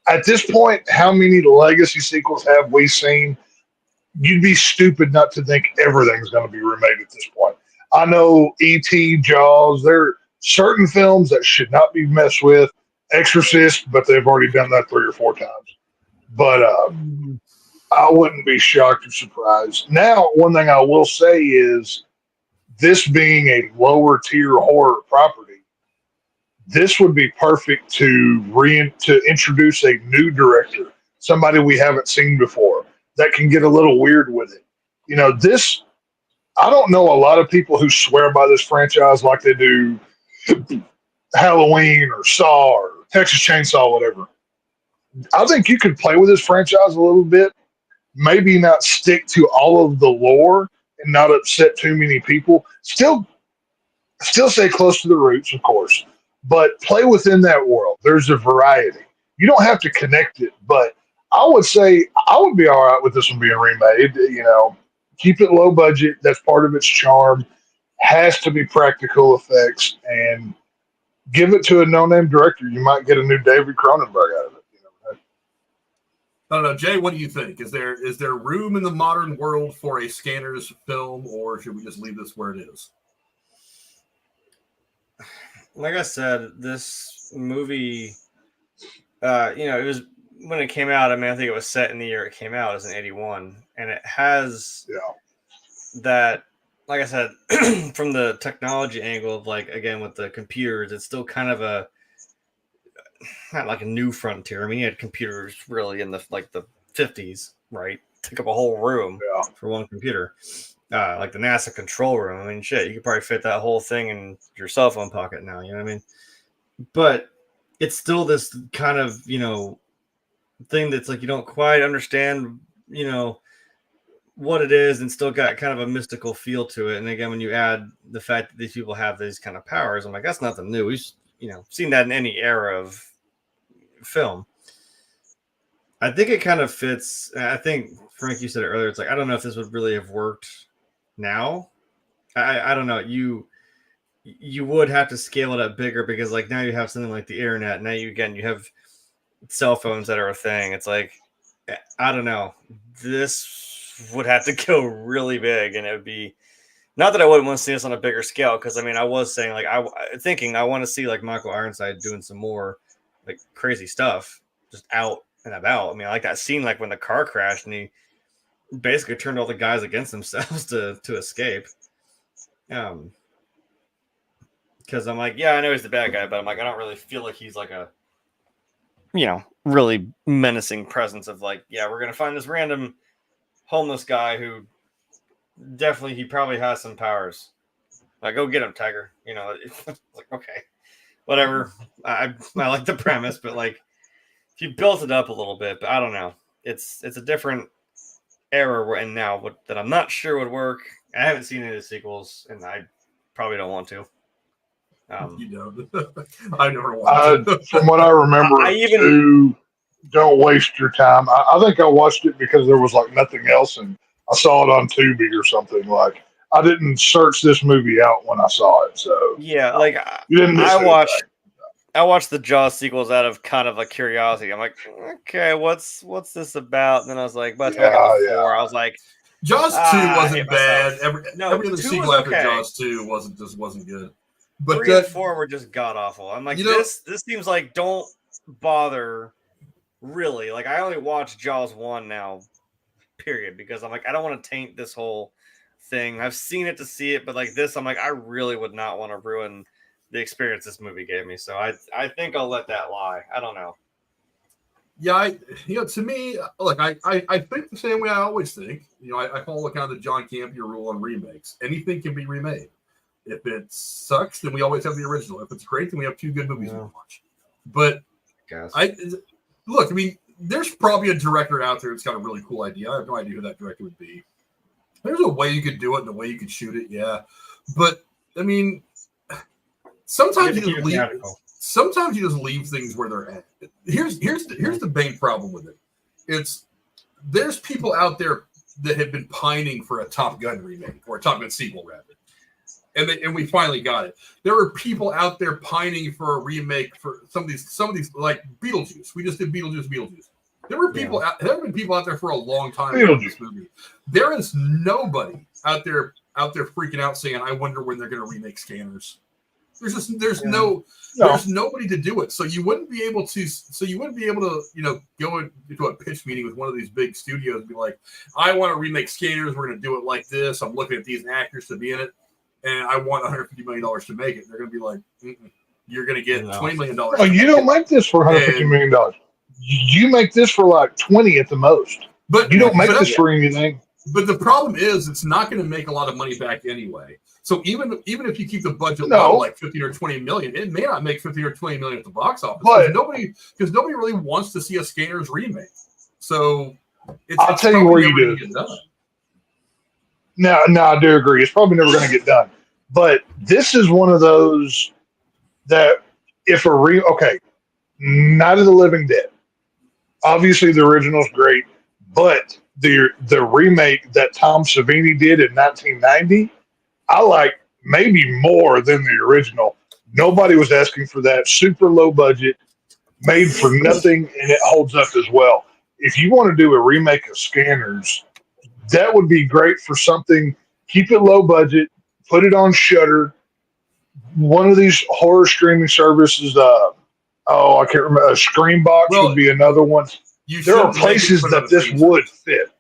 At this point, how many legacy sequels have we seen? You'd be stupid not to think everything's going to be remade at this point. I know E.T., Jaws, there are certain films that should not be messed with. Exorcist, but they've already done that 3 or 4 times. But I wouldn't be shocked or surprised. Now, one thing I will say is this being a lower tier horror property, this would be perfect to introduce a new director, somebody we haven't seen before that can get a little weird with it. I don't know a lot of people who swear by this franchise like they do Halloween or Saw or Texas Chainsaw, whatever. I think you could play with this franchise a little bit, maybe not stick to all of the lore and not upset too many people. Still stay close to the roots, of course, but play within that world. There's a variety. You don't have to connect it, but I would say I would be all right with this one being remade. Keep it low budget. That's part of its charm. Has to be practical effects, and give it to a no-name director. You might get a new David Cronenberg out of it. I don't know, Jay. What do you think? Is there room in the modern world for a Scanners film, or should we just leave this where it is? Like I said, this movie, it was when it came out. I mean, I think it was set in the year it came out, as in '81, and it has that. Like I said, from the technology angle of again with the computers, it's still kind of not like a new frontier. I mean, you had computers really in the 50s, right? Took up a whole room for one computer, like the NASA control room. I mean, shit, you could probably fit that whole thing in your cell phone pocket now. You know what I mean? But it's still this kind of thing that's you don't quite understand, what it is, and still got kind of a mystical feel to it. And again, when you add the fact that these people have these kind of powers, I'm like, that's nothing new. We've seen that in any era of film. I think it kind of fits. I think Frank, you said it earlier. It's I don't know if this would really have worked now. I don't know. You would have to scale it up bigger because now you have something like the internet. Now you have cell phones that are a thing. It's I don't know. This would have to go really big, and it would be not that I wouldn't want to see this on a bigger scale, because I mean I was saying I want to see Michael Ironside doing some more crazy stuff just out and about. I mean, I like that scene when the car crashed and he basically turned all the guys against themselves to escape. Because I'm I know he's the bad guy, but I'm I don't really feel like he's a really menacing presence of we're gonna find this random homeless guy who definitely he probably has some powers. Go get him, Tiger. Okay, whatever. I like the premise, but if you built it up a little bit, but I don't know. It's a different era we're in now that I'm not sure would work. I haven't seen any of the sequels, and I probably don't want to. You don't. I never watched it. From what I remember, don't waste your time. I think I watched it because there was nothing else, and I saw it on Tubi or something. I didn't search this movie out when I saw it, so yeah. You didn't miss I watched the Jaws sequels out of kind of a curiosity. I'm okay, what's this about? And then I was by the time I got to 4, I was Jaws 2 wasn't bad. Every other 2 sequel was after okay. Jaws 2 wasn't good. But 3 and 4 were just god awful. I'm this seems don't bother really. I only watch Jaws 1 now, period, because I'm I don't want to taint this whole thing. I've seen it to see it, but this, I'm I really would not want to ruin the experience this movie gave me. So I think I'll let that lie. I don't know. Yeah, to me, look, I think the same way I always think. I follow kind of the John Campea rule on remakes. Anything can be remade. If it sucks, then we always have the original. If it's great, then we have 2 good movies to watch. But look, I mean, there's probably a director out there that's got a really cool idea. I have no idea who that director would be. There's a way you could do it and a way you could shoot it, yeah. But I mean, sometimes you just leave things where they're at. Here's the main problem with it. There's people out there that have been pining for a Top Gun remake or a Top Gun sequel, rather. And we finally got it. There were people out there pining for a remake for some of these like Beetlejuice. We just did Beetlejuice. There were people. There have been people out there for a long time about this movie. There is nobody out there freaking out saying, "I wonder when they're going to remake Scanners." There's nobody to do it. So you wouldn't be able to go into a pitch meeting with one of these big studios and be like, "I want to remake Scanners. We're going to do it like this. I'm looking at these actors to be in it, and I want $150 million to make it." They're going to be like, "You're going to get $20 million." No, you don't make this for $150 million. You make this for like 20 at the most. But you don't make this for anything. But the problem is, it's not going to make a lot of money back anyway. So even if you keep the budget low, like 15 or 20 million, it may not make 15 or 20 million at the box office because nobody really wants to see a Scanners remake. So I'll tell you where you do it. No, I do agree. It's probably never going to get done. But this is one of those that if Night of the Living Dead. Obviously, the original's great, but the remake that Tom Savini did in 1990, I like maybe more than the original. Nobody was asking for that. Super low budget, made for nothing, and it holds up as well. If you want to do a remake of Scanners, that would be great for something. Keep it low budget, put it on Shudder. One of these horror streaming services, I can't remember. Screambox would be another one. There are places that this would fit.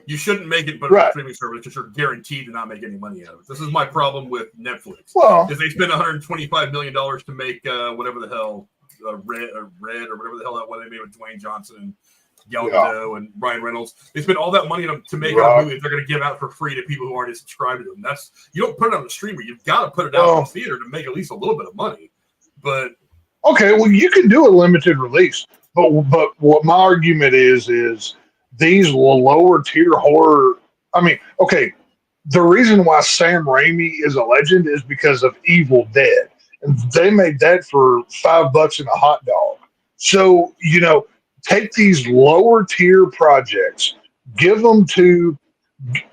You shouldn't make it, but a streaming service because you're guaranteed to not make any money out of it. This is my problem with Netflix. Well, if they spend $125 million to make whatever the hell, Red or whatever the hell that one they made with Dwayne Johnson and Gal Gadot and Ryan Reynolds, they spend all that money to make a movie they're going to give out for free to people who already subscribed to them. You don't put it on the streamer. You've got to put it out in the theater to make at least a little bit of money. But okay, well, you can do a limited release, but what my argument is these lower tier horror. I mean, okay, the reason why Sam Raimi is a legend is because of Evil Dead, and they made that for $5 and a hot dog. So take these lower tier projects, give them to.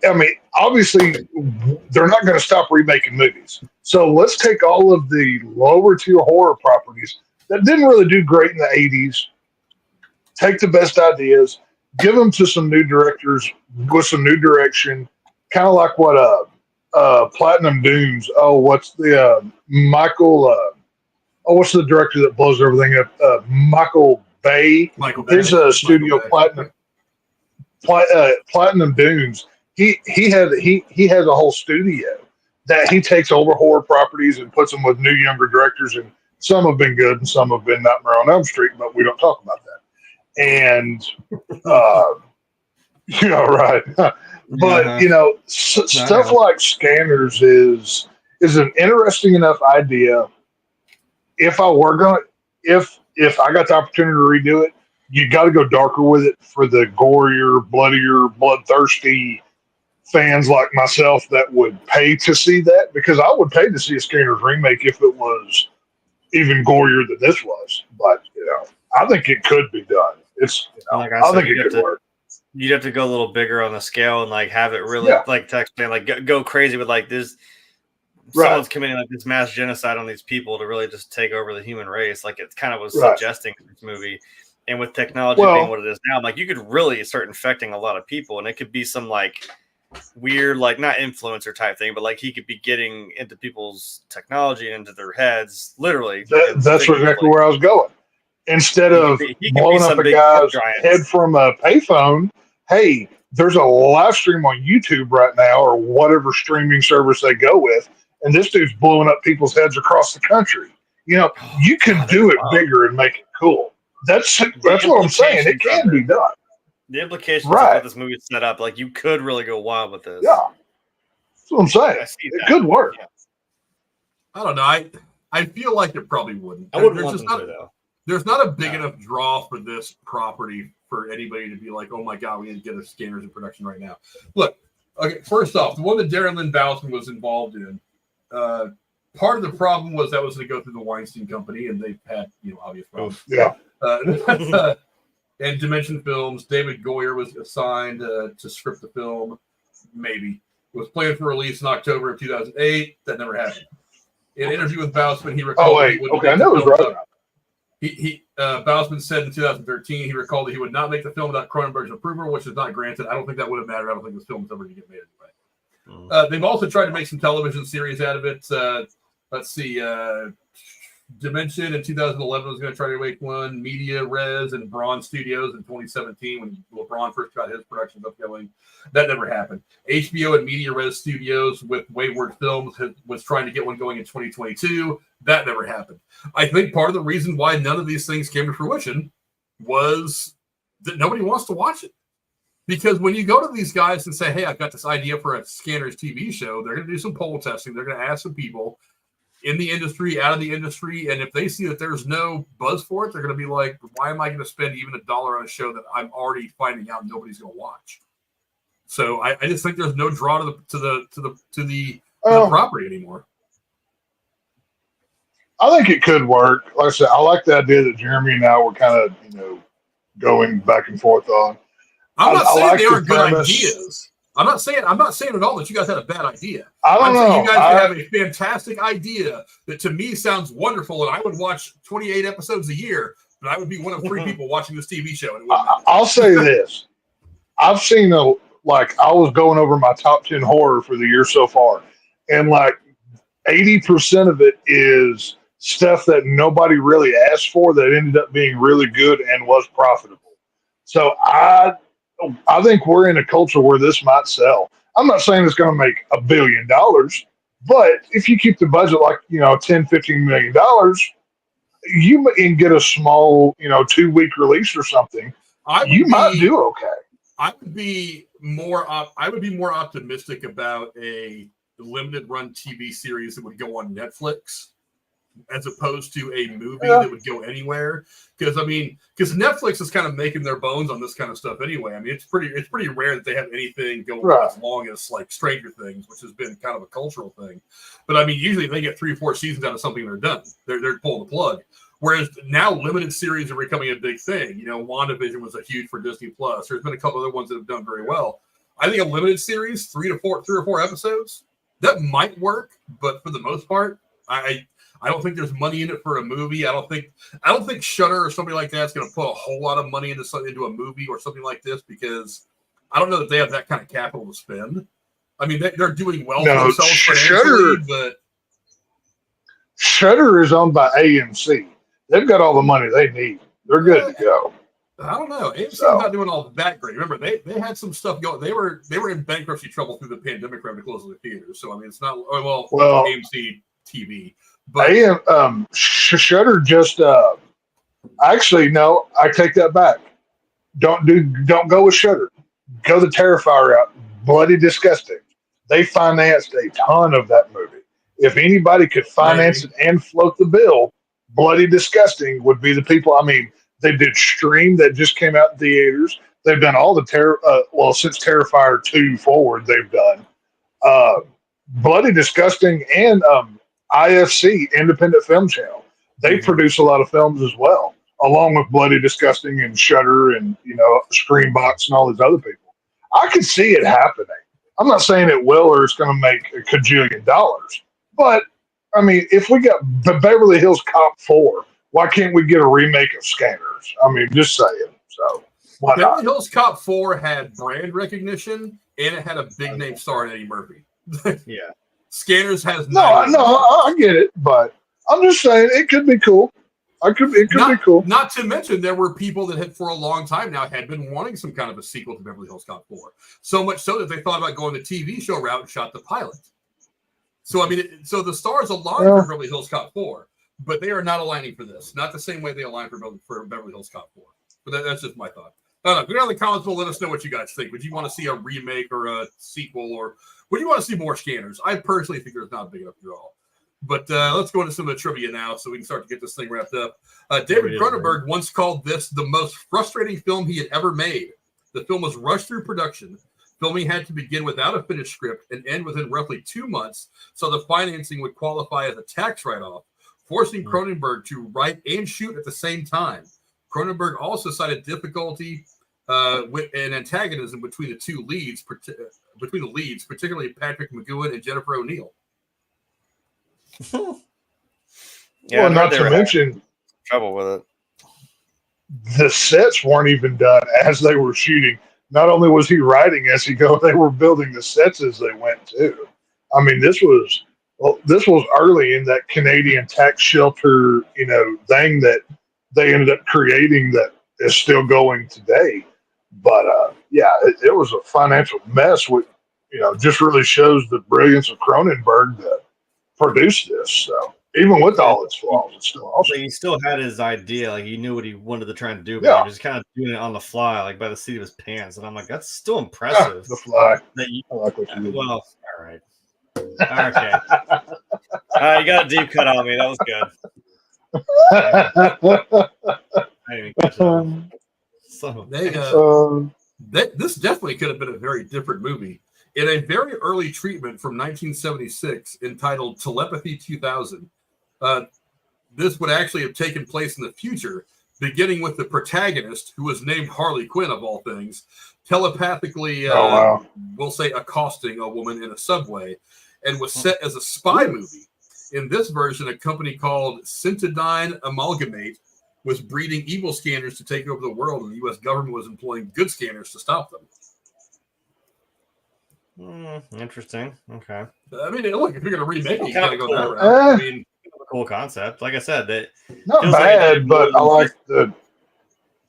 I mean, obviously, they're not going to stop remaking movies. So let's take all of the lower tier horror properties that didn't really do great in the 80s, take the best ideas, give them to some new directors with some new direction, kind of like what Platinum Dunes. What's the what's the director that blows everything up? Michael Bay. His studio Platinum Dunes. He has a whole studio that he takes over horror properties and puts them with new younger directors, and some have been good and some have been Nightmare on Elm Street, but we don't talk about that. And right. But stuff like Scanners is an interesting enough idea. If I got the opportunity to redo it, you got to go darker with it for the gorier, bloodier, bloodthirsty fans like myself that would pay to see that, because I would pay to see a Scanners remake if it was even gorier than this was. But I think it could be done. It's I think it could work. You'd have to go a little bigger on the scale and have it really go crazy with this. Someone's committing this mass genocide on these people to really just take over the human race. It kind of was suggesting in this movie. And with technology being what it is now, you could really start infecting a lot of people, and it could be some weird, not influencer type thing, but he could be getting into people's technology and into their heads, literally. That's exactly where I was going. Instead of blowing up a guy's head from a payphone, hey, there's a live stream on YouTube right now, or whatever streaming service they go with, and this dude's blowing up people's heads across the country. You can do it bigger and make it cool. That's what I'm saying. It can be done. The implications of what this movie is set up, you could really go wild with this. Yeah, that's what I'm saying. It could work. Yeah. I don't know. I feel like it probably wouldn't. I wouldn't want them to, though. There's not a big enough draw for this property for anybody to be like, oh my God, we need to get a Scanners in production right now. Look, okay, first off, the one that Darren Lynn Bousman was involved in, part of the problem was that was going to go through the Weinstein Company, and they've had obvious problems. Yeah. And Dimension Films, David Goyer was assigned to script the film. Maybe it was planned for release in October of 2008. That never happened. In an interview with Bousman, he recalled. I know it was right. Bousman said in 2013 he recalled that he would not make the film without Cronenberg's approval, which is not granted. I don't think that would have mattered. I don't think this film was ever going to get made anyway. They've also tried to make some television series out of it. Let's see. Dimension in 2011 was going to try to make one. Media Res and Braun Studios in 2017 when LeBron first got his production stuff going. That never happened. HBO and Media Res Studios with Wayward Films was trying to get one going in 2022. That never happened. I think part of the reason why none of these things came to fruition was that nobody wants to watch it. Because when you go to these guys and say, hey, I've got this idea for a Scanners TV show, they're going to do some poll testing. They're going to ask some people in the industry, out of the industry. And if they see that there's no buzz for it, they're going to be like, why am I going to spend even $1 on a show that I'm already finding out nobody's going to watch? So I just think there's no draw to the property anymore. I think it could work. Like I said, I like the idea that Jeremy and I were kind of, going back and forth on. I'm not saying like they the were good premise. ideas. I'm not saying at all that you guys had a bad idea. I don't know. You guys have a fantastic idea that to me sounds wonderful, and I would watch 28 episodes a year, but I would be one of 3 people watching this TV show. And I'll say this. I've seen I was going over my top 10 horror for the year so far, and 80% of it is stuff that nobody really asked for that ended up being really good and was profitable. So I think we're in a culture where this might sell. I'm not saying it's going to make $1 billion, but if you keep the budget $10-15 million, you can get a small 2-week release or something. You might do okay. I would be more optimistic about a limited run TV series that would go on Netflix as opposed to a movie that would go anywhere. Because Netflix is kind of making their bones on this kind of stuff anyway. I mean, it's pretty rare that they have anything go as long as Stranger Things, which has been kind of a cultural thing. But usually they get 3 or 4 seasons out of something, they're done. They're pulling the plug. Whereas now limited series are becoming a big thing. WandaVision was a huge for Disney Plus. There's been a couple other ones that have done very well. I think a limited series, 3 or 4 episodes, that might work. But for the most part, I don't think there's money in it for a movie. I don't think Shudder or somebody like that's going to put a whole lot of money into a movie or something like this, because I don't know that they have that kind of capital to spend. I mean, they're doing well for themselves financially, but Shudder is owned by AMC. They've got all the money they need. They're good to go. I don't know. AMC's not doing all that great. Remember, they had some stuff going. They were in bankruptcy trouble through the pandemic, having to close the theaters. So it's not AMC TV. But Shudder just actually no, I take that back. Don't go with Shudder. Go the Terrifier route. Bloody Disgusting. They financed a ton of that movie. If anybody could finance it and float the bill, Bloody Disgusting would be the people. I mean, they did Stream that just came out in theaters. They've done all the since Terrifier 2 forward, they've done Bloody Disgusting and IFC, Independent Film Channel. They produce a lot of films as well, along with Bloody Disgusting and Shudder and Screenbox and all these other people. I could see it happening. I'm not saying it will or it's going to make a $1 kajillion, but I mean, if we got the Beverly Hills Cop 4, why can't we get a remake of Scanners? I mean, just saying. So why not? Beverly Hills Cop 4 had brand recognition and it had a big name star in Eddie Murphy. Yeah. Scanners has no, I get it, but I'm just saying it could be cool. It could be cool. Not to mention, there were people that had for a long time now had been wanting some kind of a sequel to Beverly Hills Cop 4. So much so that they thought about going the TV show route and shot the pilot. So so the stars align for Beverly Hills Cop 4, but they are not aligning for this. Not the same way they align for Beverly Hills Cop 4. But that's just my thought. I don't know. Go down in the comments below. Let us know what you guys think. Would you want to see a remake or a sequel, or would you want to see more Scanners? I personally think there's not a big enough draw. But let's go into some of the trivia now so we can start to get this thing wrapped up. David Cronenberg once called this the most frustrating film he had ever made. The film was rushed through production. Filming had to begin without a finished script and end within roughly 2 months, so the financing would qualify as a tax write-off, forcing Cronenberg to write and shoot at the same time. Cronenberg also cited difficulty with an antagonism between the leads, particularly Patrick McGoohan and Jennifer O'Neill. Yeah, well, not to mention trouble with it. The sets weren't even done as they were shooting. Not only was he writing as he go, they were building the sets as they went too. I mean, this was early in that Canadian tax shelter, thing that they ended up creating that is still going today. But it was a financial mess. Which just really shows the brilliance of Cronenberg that produced this. So Even with all its flaws, it's still So awesome. he still had his idea, like he knew what he wanted to try and do, but Yeah. he was kind of doing it on the fly, like by the seat of his pants. And I'm like, that's still impressive. The Fly. That you, I like what you did. well, all right, okay. You got a deep cut on me. That was good. I didn't even catch that. So This definitely could have been a very different movie. In a very early treatment from 1976 entitled Telepathy 2000, this would actually have taken place in the future, beginning with the protagonist, who was named Harley Quinn of all things, telepathically, we'll say, accosting a woman in a subway, and was set as a spy movie. In this version, a company called Syntodyne Amalgamate was breeding evil scanners to take over the world, and the U.S. government was employing good scanners to stop them. Interesting. Okay. I mean, look, if you're going to remake it, you Kinda got to go cool. that route. I mean, cool concept. Like I said, that not feels bad, like but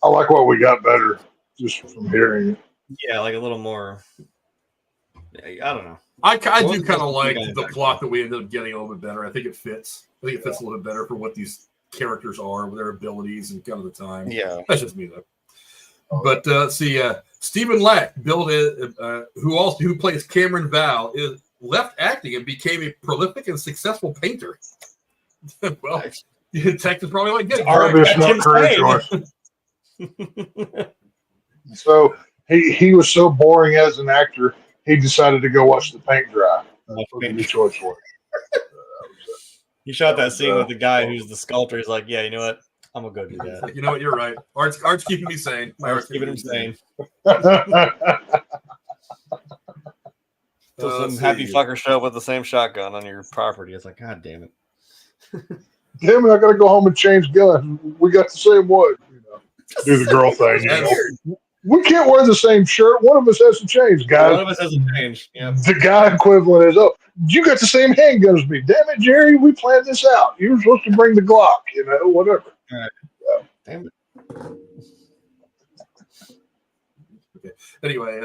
I like what we got better just from hearing it. Yeah, like a little more. I don't know. I do kind of like the plot that we ended up getting a little bit better. I think it fits. I think it fits a little bit better for what these characters are, with their abilities and kind of the time. Yeah, that's just me though. But see, Stephen Lack, who plays Cameron Vale, left acting and became a prolific and successful painter. Well, Texas probably like good. Artist, not career choice. So he was so boring as an actor, he decided to go watch the paint dry. That's a good choice for it. He shot that scene with the guy who's the sculptor. He's like, yeah, you know what? I'm gonna go do that. Like, you know what? You're right. Art's keeping me sane. My art's keeping him sane. So some happy fucker show up with the same shotgun on your property. It's like, God damn it. Damn it, I gotta go home and change guns. We got the same one. Do the girl thing. We can't wear the same shirt. One of us has to change, guys. One of us has to change. Yeah. The guy equivalent is, you got the same handgun as me. Damn it, Jerry, we planned this out. You were supposed to bring the Glock, whatever. All right. Damn it. Okay. Anyway,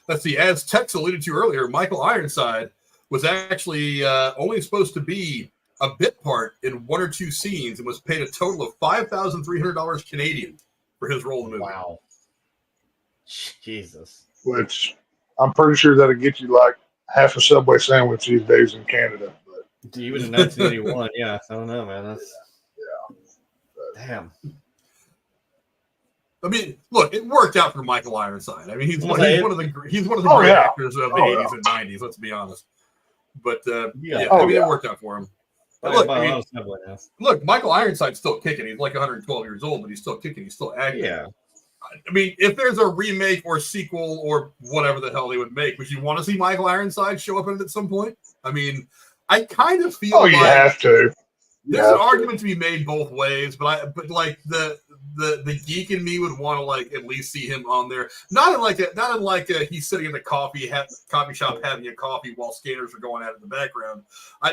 let's see. As Tex alluded to earlier, Michael Ironside was actually only supposed to be a bit part in one or two scenes and was paid a total of $5,300 Canadian for his role in the movie. Wow. Jesus. Which I'm pretty sure that'll get you like half a Subway sandwich these days in Canada. But even in 1981, yeah. I don't know, man. That's damn. I mean, look, it worked out for Michael Ironside. I mean, he's one of the great actors of the 80s and 90s. Let's be honest. But it worked out for him. Look, Michael Ironside's still kicking. He's like 112 years old, but he's still kicking. He's still acting. Yeah. I mean, if there's a remake or sequel or whatever the hell they would make, would you want to see Michael Ironside show up in it at some point? I mean, I kind of feel you have to. There's an argument to be made both ways, but like the geek in me would want to like at least see him on there. Not in like he's sitting in the coffee shop having a coffee while scanners are going at it in the background.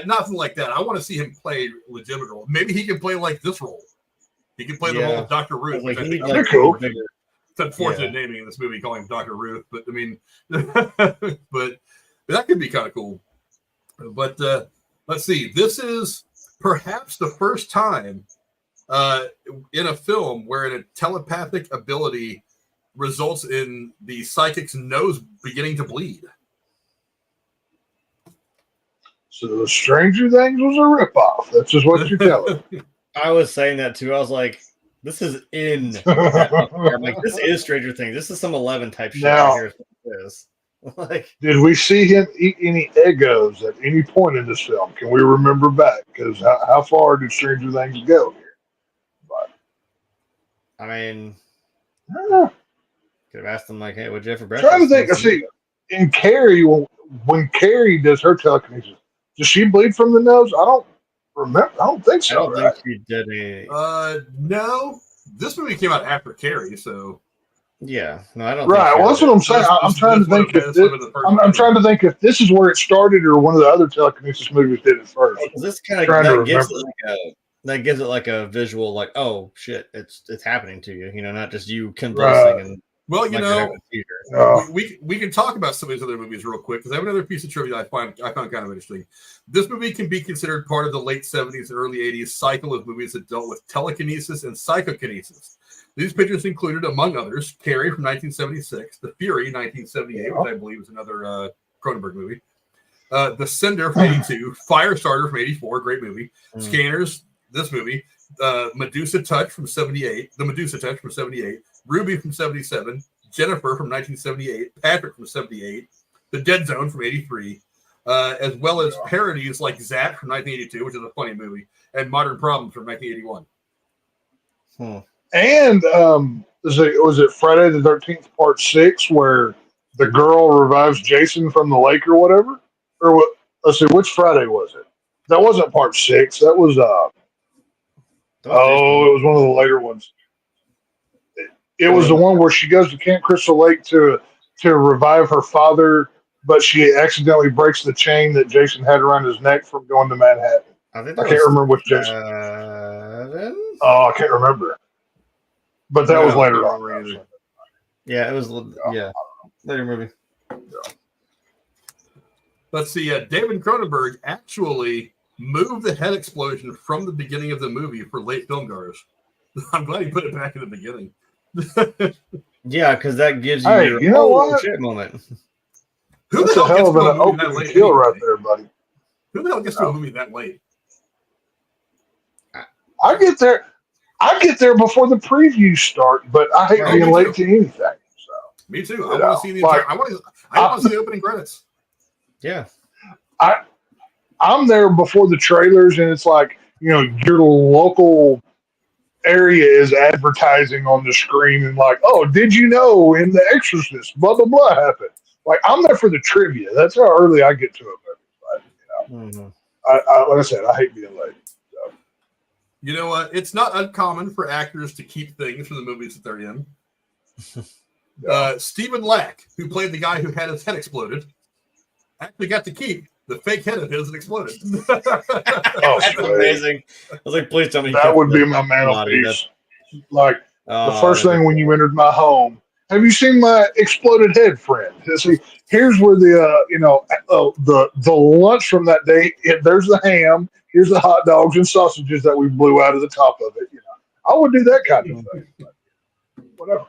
Nothing like that. I want to see him play a legitimate role. Maybe he can play like this role. He can play the role of Dr. Ruth, which I think is cool. It's unfortunate naming in this movie, calling him Dr. Ruth, but I mean, but that could be kind of cool. But let's see. This is perhaps the first time in a film where a telepathic ability results in the psychic's nose beginning to bleed. So Stranger Things was a ripoff. That's just what you're telling me. I was saying that too. I was like, this is in. I'm like, this is Stranger Things. This is some 11 type shit. Now, right here. Like, did we see him eat any Eggos at any point in this film? Can we remember back? Because how far did Stranger Things go here? But, I mean, could have asked them like, "Hey, what'd you have for breakfast?" Trying to think. See, in Carrie, when Carrie does her telekinesis, does she bleed from the nose? I don't remember. I don't think so. I don't think she did any. No. This movie came out after Carrie, so. Yeah, no, I don't. Right, well, that's what I'm saying. I'm trying to think if I'm trying to think if this is where it started or one of the other telekinesis movies did it first. This kind of gives it like a visual, like, oh shit, it's happening to you, not just you convulsing and Well, you Like know, Oh, we can talk about some of these other movies real quick because I have another piece of trivia I found kind of interesting. This movie can be considered part of the late 70s and early 80s cycle of movies that dealt with telekinesis and psychokinesis. These pictures included, among others, Carrie from 1976, The Fury 1978, which I believe was another Cronenberg movie, The Sender from 82, Firestarter from 84, great movie, Scanners, this movie, Medusa Touch from 78, The Medusa Touch from 78, Ruby from 77, Jennifer from 1978, Patrick from 78, The Dead Zone from 83, as well as parodies like Zat from 1982, which is a funny movie, and Modern Problems from 1981. and was it Friday the 13th Part 6 where the girl revives Jason from the lake or whatever? Or what? Let's see, which Friday was it? That wasn't Part 6. That was it was one of the later ones. It was the one where she goes to Camp Crystal Lake to revive her father, but she accidentally breaks the chain that Jason had around his neck from going to Manhattan. I can't remember which Jason. Oh, I can't remember. But that was later on. Yeah, it was. Yeah, later movie. Let's see. David Cronenberg actually moved the head explosion from the beginning of the movie for late film goers. I'm glad he put it back in the beginning. Yeah, because that gives you you know what? Shit moment. Who That's the a hell hell gets of to an a movie that opening late? kill right there, buddy. Who the hell gets to a movie that late? I get there before the previews start, but I hate being late to anything. So me too. I want to see the entire. I want to see the opening credits. Yeah, I'm there before the trailers, and it's like your local area is advertising on the screen, and like, oh, did you know in The Exorcist, blah blah blah happened. Like I'm there for the trivia. That's how early I get to it. But, like I said, I hate being late. So. You know what? It's not uncommon for actors to keep things from the movies that they're in. Stephen Lack, who played the guy who had his head exploded, actually got to keep the fake head of his that exploded. That's amazing. I was like, please tell me that would be my mantelpiece. Like the first thing when you entered my home. Have you seen my exploded head, friend? See, here's where the lunch from that day. There's the ham. Here's the hot dogs and sausages that we blew out of the top of it. I would do that kind of thing. But whatever.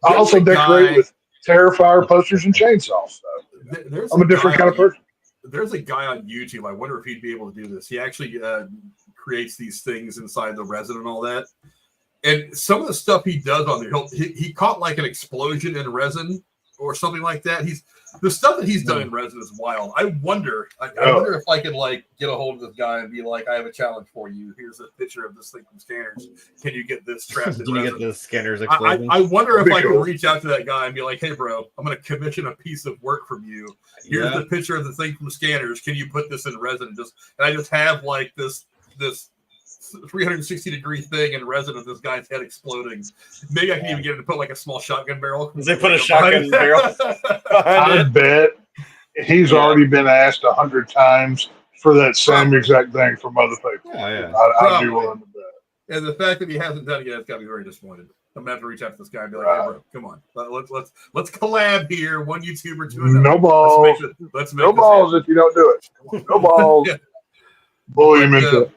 I also decorate with Terrifier posters and chainsaws. So I'm a different kind of person. There's a guy on YouTube. I wonder if he'd be able to do this. He actually creates these things inside the resin and all that. And some of the stuff he does on there, he caught like an explosion in resin or something like that. The stuff that he's done in resin is wild. I wonder if I could like get a hold of this guy and be like, I have a challenge for you. Here's a picture of this thing from Scanners. Can you get this trapped in resin? Can you get the Scanners explosion? I wonder if I could reach out to that guy and be like, hey, bro, I'm going to commission a piece of work from you. Here's the picture of the thing from Scanners. Can you put this in resin? And I just have like this 360-degree thing in resin of this guy's head exploding. Maybe I can even get him to put like a small shotgun barrel. They put a shotgun barrel. I bet he's already been asked 100 times for that same exact thing from other people. Oh, yeah. I'd be willing to bet. And the fact that he hasn't done it yet, it's got me very disappointed. I'm gonna have to reach out to this guy and be like, "Hey, bro, come on, let's collab here. One YouTuber to another. No balls. Let's make no balls if you don't do it. Come on, no balls. Bully him into it.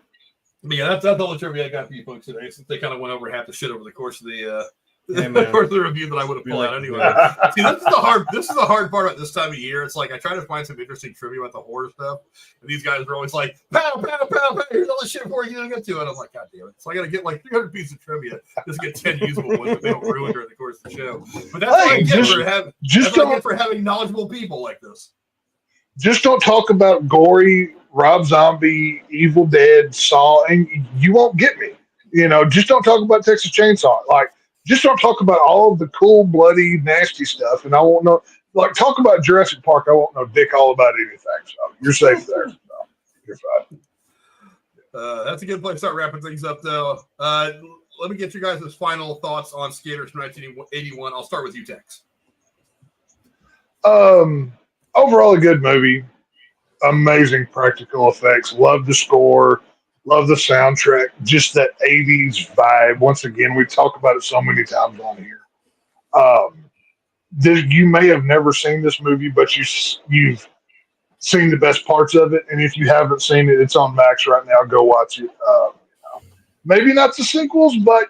Yeah, that's all the trivia I got for you folks today. Since they kind of went over half the shit over the course of the review that I would have pulled out anyway. See, this is the hard part about this time of year. It's like I try to find some interesting trivia about the horror stuff, and these guys are always like, "Pow, pow, pow, pow! Here's all the shit for you don't get to it." I'm like, God damn it! So I got to get like 300 pieces of trivia just to get 10 usable ones that they don't ruin during the course of the show. But that's what I get for having knowledgeable people like this. Just don't talk about gory Rob Zombie, Evil Dead, Saw, and you won't get me. Just don't talk about Texas Chainsaw. Like, just don't talk about all of the cool, bloody, nasty stuff, and I won't know. Like, talk about Jurassic Park, I won't know dick all about anything. So you're safe there. So you're fine. That's a good place to start wrapping things up, though. Let me get you guys' final thoughts on Scanners from 1981. I'll start with you, Tex. Overall, a good movie. Amazing practical effects. Love the score. Love the soundtrack. Just that 80s vibe. Once again, we talk about it so many times on here. you may have never seen this movie, but you've seen the best parts of it. And if you haven't seen it, it's on Max right now. Go watch it. Maybe not the sequels, but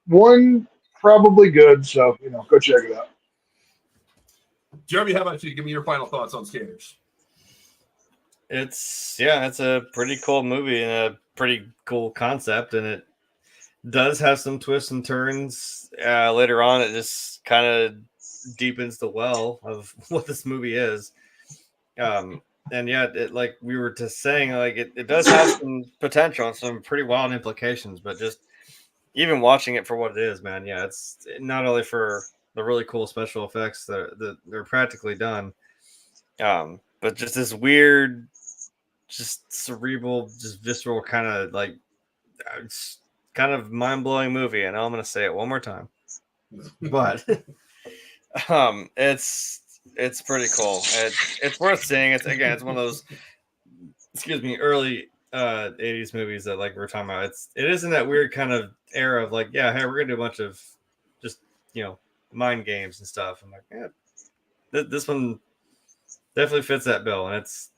one probably good. So go check it out. Jeremy, how about you? Give me your final thoughts on Scanners. It's a pretty cool movie and a pretty cool concept, and it does have some twists and turns. Later on, it just kind of deepens the well of what this movie is. And it, like we were just saying, like it does have some potential and some pretty wild implications, but just even watching it for what it is, man, it's not only for the really cool special effects that they're practically done, but just this weird, just cerebral, just visceral kind of like it's kind of mind-blowing movie. And I'm going to say it one more time, but it's pretty cool. It's worth seeing. It's one of those, early 80s movies that like we're talking about. It is in that weird kind of era of like, hey, we're gonna do a bunch of just mind games and stuff. I'm like, this one definitely fits that bill, and it's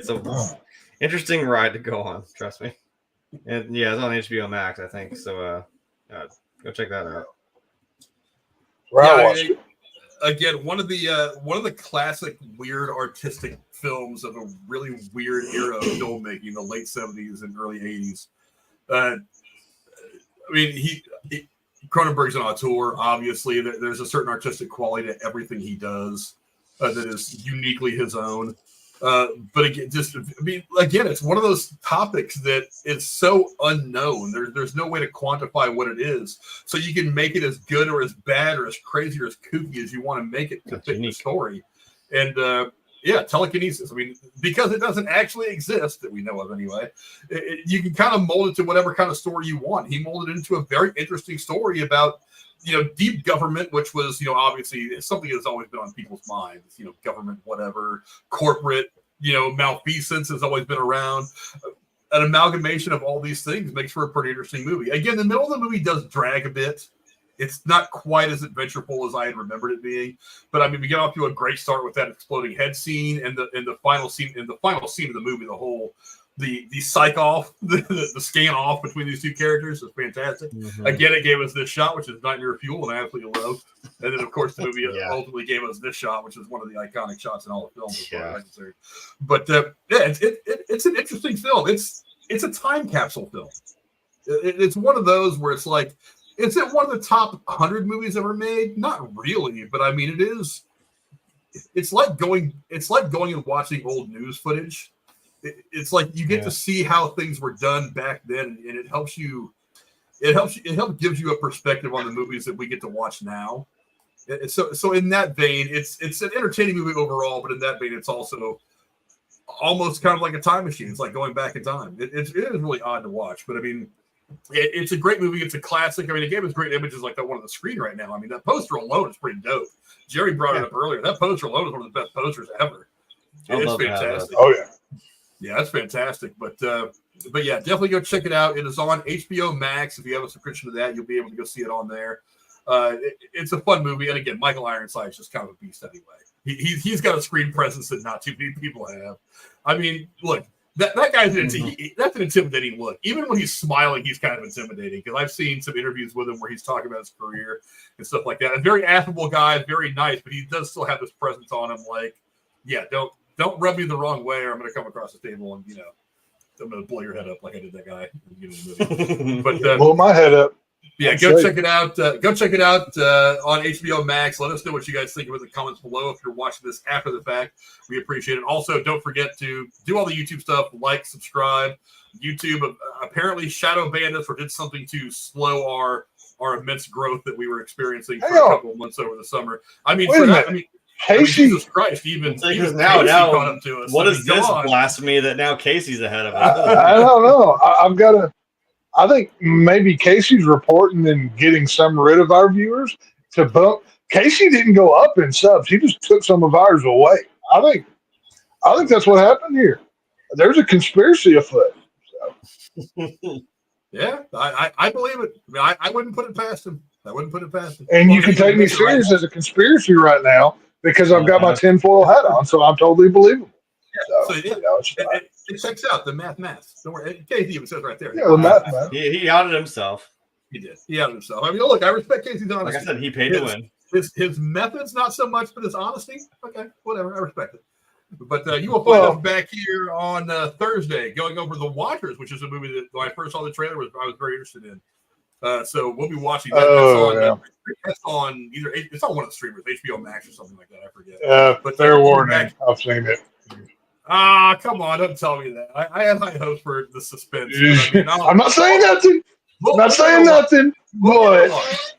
a interesting ride to go on. Trust me. And it's on HBO Max, I think. So go check that out. Right. Again, one of the classic weird artistic films of a really weird era of filmmaking, the late 70s and early 80s. I mean, Cronenberg's an auteur, obviously. There's a certain artistic quality to everything he does that is uniquely his own. But again, it's one of those topics that is so unknown. There's no way to quantify what it is. So you can make it as good or as bad or as crazy or as kooky as you want to make it to fit the story. And telekinesis. I mean, because it doesn't actually exist that we know of anyway, you can kind of mold it to whatever kind of story you want. He molded it into a very interesting story about deep government, which was, obviously something that's always been on people's minds, government, whatever, corporate, malfeasance has always been around. An amalgamation of all these things makes for a pretty interesting movie. Again, the middle of the movie does drag a bit. It's not quite as adventureful as I had remembered it being, but I mean, we get off to a great start with that exploding head scene and the final scene of the movie. The whole the psych off, the scan off between these two characters is fantastic. Mm-hmm. Again, it gave us this shot, which is Nightmare Fuel, and I absolutely love. And then, of course, the movie ultimately gave us this shot, which is one of the iconic shots in all the films. But it's an interesting film. It's a time capsule film. It's one of those where it's like, is it one of the top 100 movies ever made? Not really, but I mean, it is. It's like going and watching old news footage. It's like you get to see how things were done back then, and it helps gives you a perspective on the movies that we get to watch now. So in that vein, it's an entertaining movie overall, but in that vein, it's also almost kind of like a time machine. It's like going back in time. It is really odd to watch, but I mean, it's a great movie. It's a classic. I mean, it gave us great images like that one on the screen right now. I mean, that poster alone is pretty dope. Jerry brought it up earlier. That poster alone is one of the best posters ever. It's fantastic. Oh yeah. Yeah, it's fantastic. But yeah, definitely go check it out. It is on HBO Max. If you have a subscription to that, you'll be able to go see it on there. It's a fun movie. And again, Michael Ironside is just kind of a beast anyway. He's got a screen presence that not too many people have. I mean, look, that guy's that's an intimidating look. Even when he's smiling, he's kind of intimidating, because I've seen some interviews with him where he's talking about his career and stuff like that. A very affable guy, very nice, but he does still have this presence on him. Like, don't rub me the wrong way, or I'm going to come across the table and I'm going to blow your head up like I did that guy in the beginning of the movie. But blow my head up. Yeah, go check it out. Go check it out on HBO Max. Let us know what you guys think of it in the comments below if you're watching this after the fact. We appreciate it. Also, don't forget to do all the YouTube stuff, like, subscribe. YouTube apparently shadow banned us or did something to slow our immense growth that we were experiencing for a couple of months over the summer. I mean, Casey, Jesus Christ, even now caught up to us. What is this blasphemy that now Casey's ahead of us? I don't know. I think maybe Casey's reporting and getting some rid of our viewers to bump. Casey didn't go up in subs. He just took some of ours away. I think that's what happened here. There's a conspiracy afoot. So. Yeah, I believe it. I mean, I wouldn't put it past him. I wouldn't put it past him. And you can take me serious as a conspiracy right now because I've got my tinfoil hat on, so I'm totally believable. So it checks out the math. Don't worry. Casey even says right there. Yeah, the math. He outed himself. He did. He outed himself. I mean, look, I respect Casey's honesty. Like I said, he paid to win. His methods, not so much, but his honesty. Okay, whatever. I respect it. But you will find us back here on Thursday, going over The Watchers, which is a movie that when I first saw the trailer, I was very interested in. So we'll be watching that. That's on either it's on one of the streamers, HBO Max or something like that. I forget. But fair warning, I've seen it. Come on, don't tell me that. I had high hopes for the suspense. I mean, I'm not saying nothing. Not saying nothing. But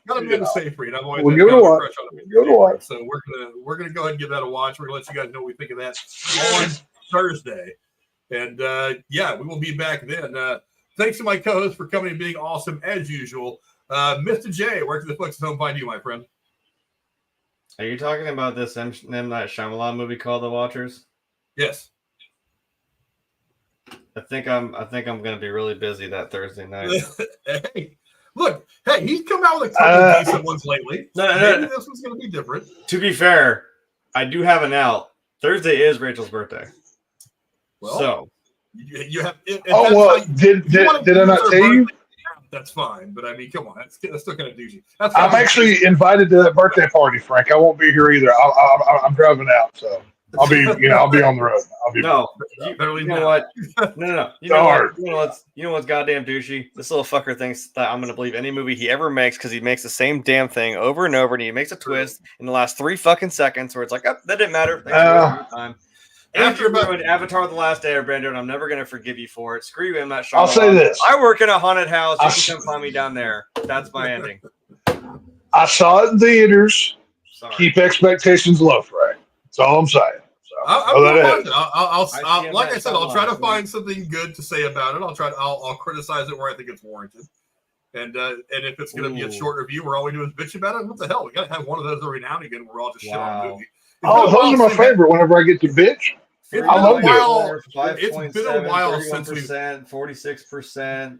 gotta be able to say free. I've always we'll give it a watch. So we're gonna go ahead and give that a watch. We're gonna let you guys know what we think of that on Thursday. And we will be back then. Thanks to my co-host for coming and being awesome as usual. Mr. J, where can the folks at home find you, my friend? Are you talking about this M. Night Shyamalan movie called The Watchers? Yes. I think I'm going to be really busy that Thursday night. Hey, he's come out with a couple decent ones lately. Maybe this one's going to be different. To be fair, I do have an out. Thursday is Rachel's birthday. Well, so you have. Did I not tell you? That's fine, but I mean, come on, that's still kind of douchey. I'm actually invited to that birthday party, Frank. I won't be here either. I'm driving out, so. I'll be on the road. You know what? No. You know what's goddamn douchey? This little fucker thinks that I'm gonna believe any movie he ever makes because he makes the same damn thing over and over, and he makes a twist in the last 3 fucking seconds where it's like, that didn't matter. Thanks for your time. After ruined Avatar: The Last Airbender, and I'm never gonna forgive you for it. Screw you, I'm not sure. I'll say this: I work in a haunted house. You can come find me down there. That's my ending. I saw it in theaters. Sorry. Keep expectations low, Frank. That's all I'm saying. I'll like I said, I'll try to find something good to say about it. I'll criticize it where I think it's warranted. And if it's going to be a short review where all we do is bitch about it, what the hell? We got to have one of those every now and again where we're all just shit on the movie. Those are my favorite whenever I get to bitch. It's been a while since we've 46%.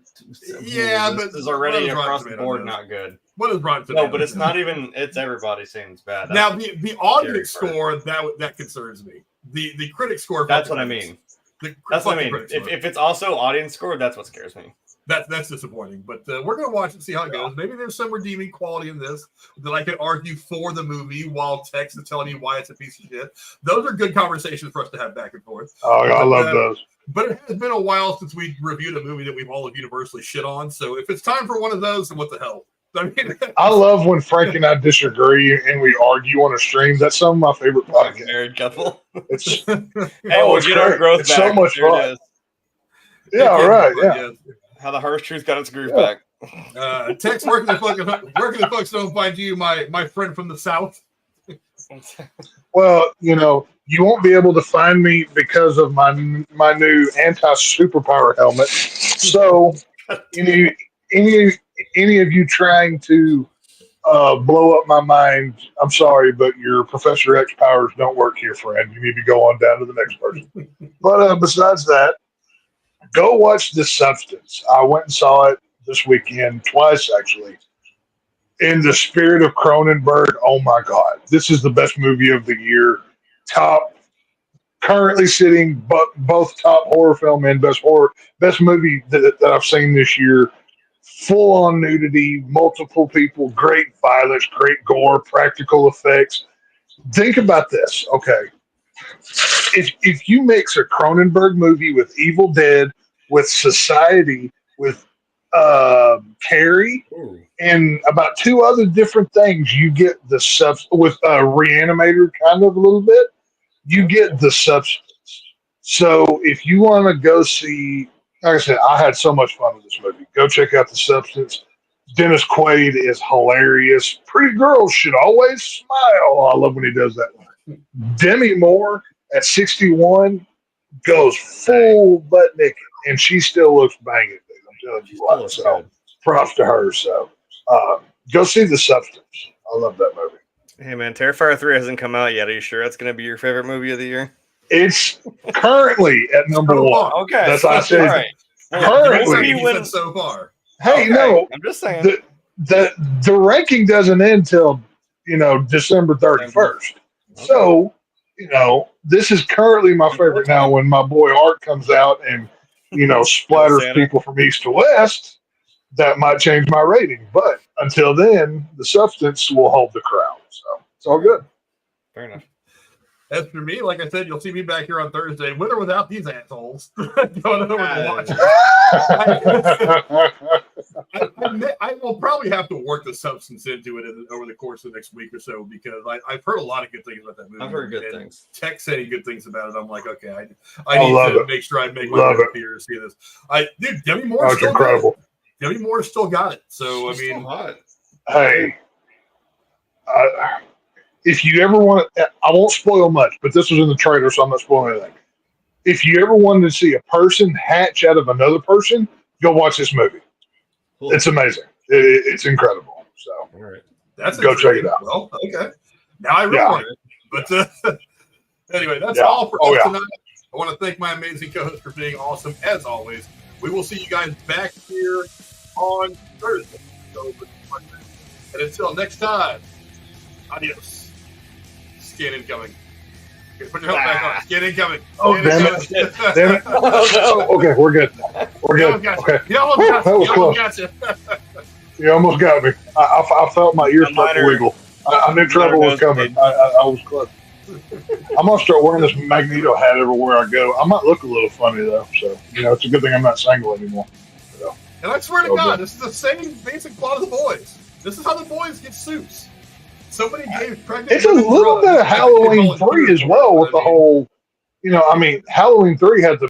Yeah, but this is already across the board not good. What is Rotten Tomatoes? No, but it's not even. It's everybody saying it's bad. Now the audience score that concerns me. The critic score. That's what I mean. That's what I mean. If it's also audience score, that's what scares me. That's disappointing. But we're gonna watch and see how it goes. Maybe there's some redeeming quality in this that I could argue for the movie while text is telling you why it's a piece of shit. Those are good conversations for us to have back and forth. I love those. But it has been a while since we reviewed a movie that we've all universally shit on. So if it's time for one of those, then what the hell? I mean, I love when Frank and I disagree and we argue on a stream. That's some of my favorite podcasts. Married couple. It's we'll get our growth it's back. So much fun. Yeah, all right. Yeah. How the harsh truth got its groove back. Tex, where can the folks don't find you, my friend from the South? Well, you won't be able to find me because of my new anti-superpower helmet. So, any of you trying to blow up my mind, I'm sorry, but your Professor X powers don't work here, friend. You need to go on down to the next person. But besides that, go watch The Substance. I went and saw it this weekend, twice actually. In the spirit of Cronenberg, oh my God, this is the best movie of the year. Currently sitting both top horror film and best movie that I've seen this year. Full on nudity, multiple people, great violence, great gore, practical effects. Think about this, okay? If you mix a Cronenberg movie with Evil Dead, with Society, with Carrie, and about 2 other different things, you get the with Reanimator kind of a little bit, you get the substance. So if you want to go see, like I said, I had so much fun with this movie. Go check out The Substance. Dennis Quaid is hilarious. Pretty girls should always smile. I love when he does that. Demi Moore at 61 goes full butt naked, and she still looks banging. I'm telling you what. So props to her. So go see The Substance. I love that movie. Hey man, Terrifier 3 hasn't come out yet. Are you sure that's going to be your favorite movie of the year? It's currently at number 1. Okay, that's what I said. All right. Currently, you said so far. Hey, okay. no, I'm just saying. the ranking doesn't end till December 31st. So this is currently my favorite. Now, when my boy Art comes out and splatters people from east to west, that might change my rating. But until then, the substance will hold the crowd. So it's all good. Fair enough. As for me, like I said, you'll see me back here on Thursday, with or without these assholes. Going over to watch. I will probably have to work the substance into it over the course of the next week or so, because I've heard a lot of good things about that movie. I've heard good things. Tech saying good things about it. I'm like, okay, I need to make sure I make my way up here to see this. Dude, Demi Moore still incredible. Demi Moore still got it. So She's still hot. Hey. If you ever want to, I won't spoil much, but this was in the trailer, so I'm not spoiling anything. If you ever wanted to see a person hatch out of another person, go watch this movie. Cool. It's amazing. It's incredible. So, all right. Go check it out. Well, okay. Now I really want it. But anyway, that's all for us tonight. I want to thank my amazing co-host for being awesome, as always. We will see you guys back here on Thursday. And until next time, adios. Scan incoming. Okay, put your helmet back on. Scan incoming. Damn it. Damn it. Okay, we're good. We're good. Okay. You almost got you. You almost got me. I felt my ears start to wiggle. I knew trouble was coming. I was close. I'm going to start wearing this Magneto hat everywhere I go. I might look a little funny, though. So, it's a good thing I'm not single anymore. So, and I swear to God, this is the same basic plot of The Boys. This is how The Boys get suits. Somebody gave pregnant. It's a little bit of Halloween 3 as well with the whole, Halloween 3 had the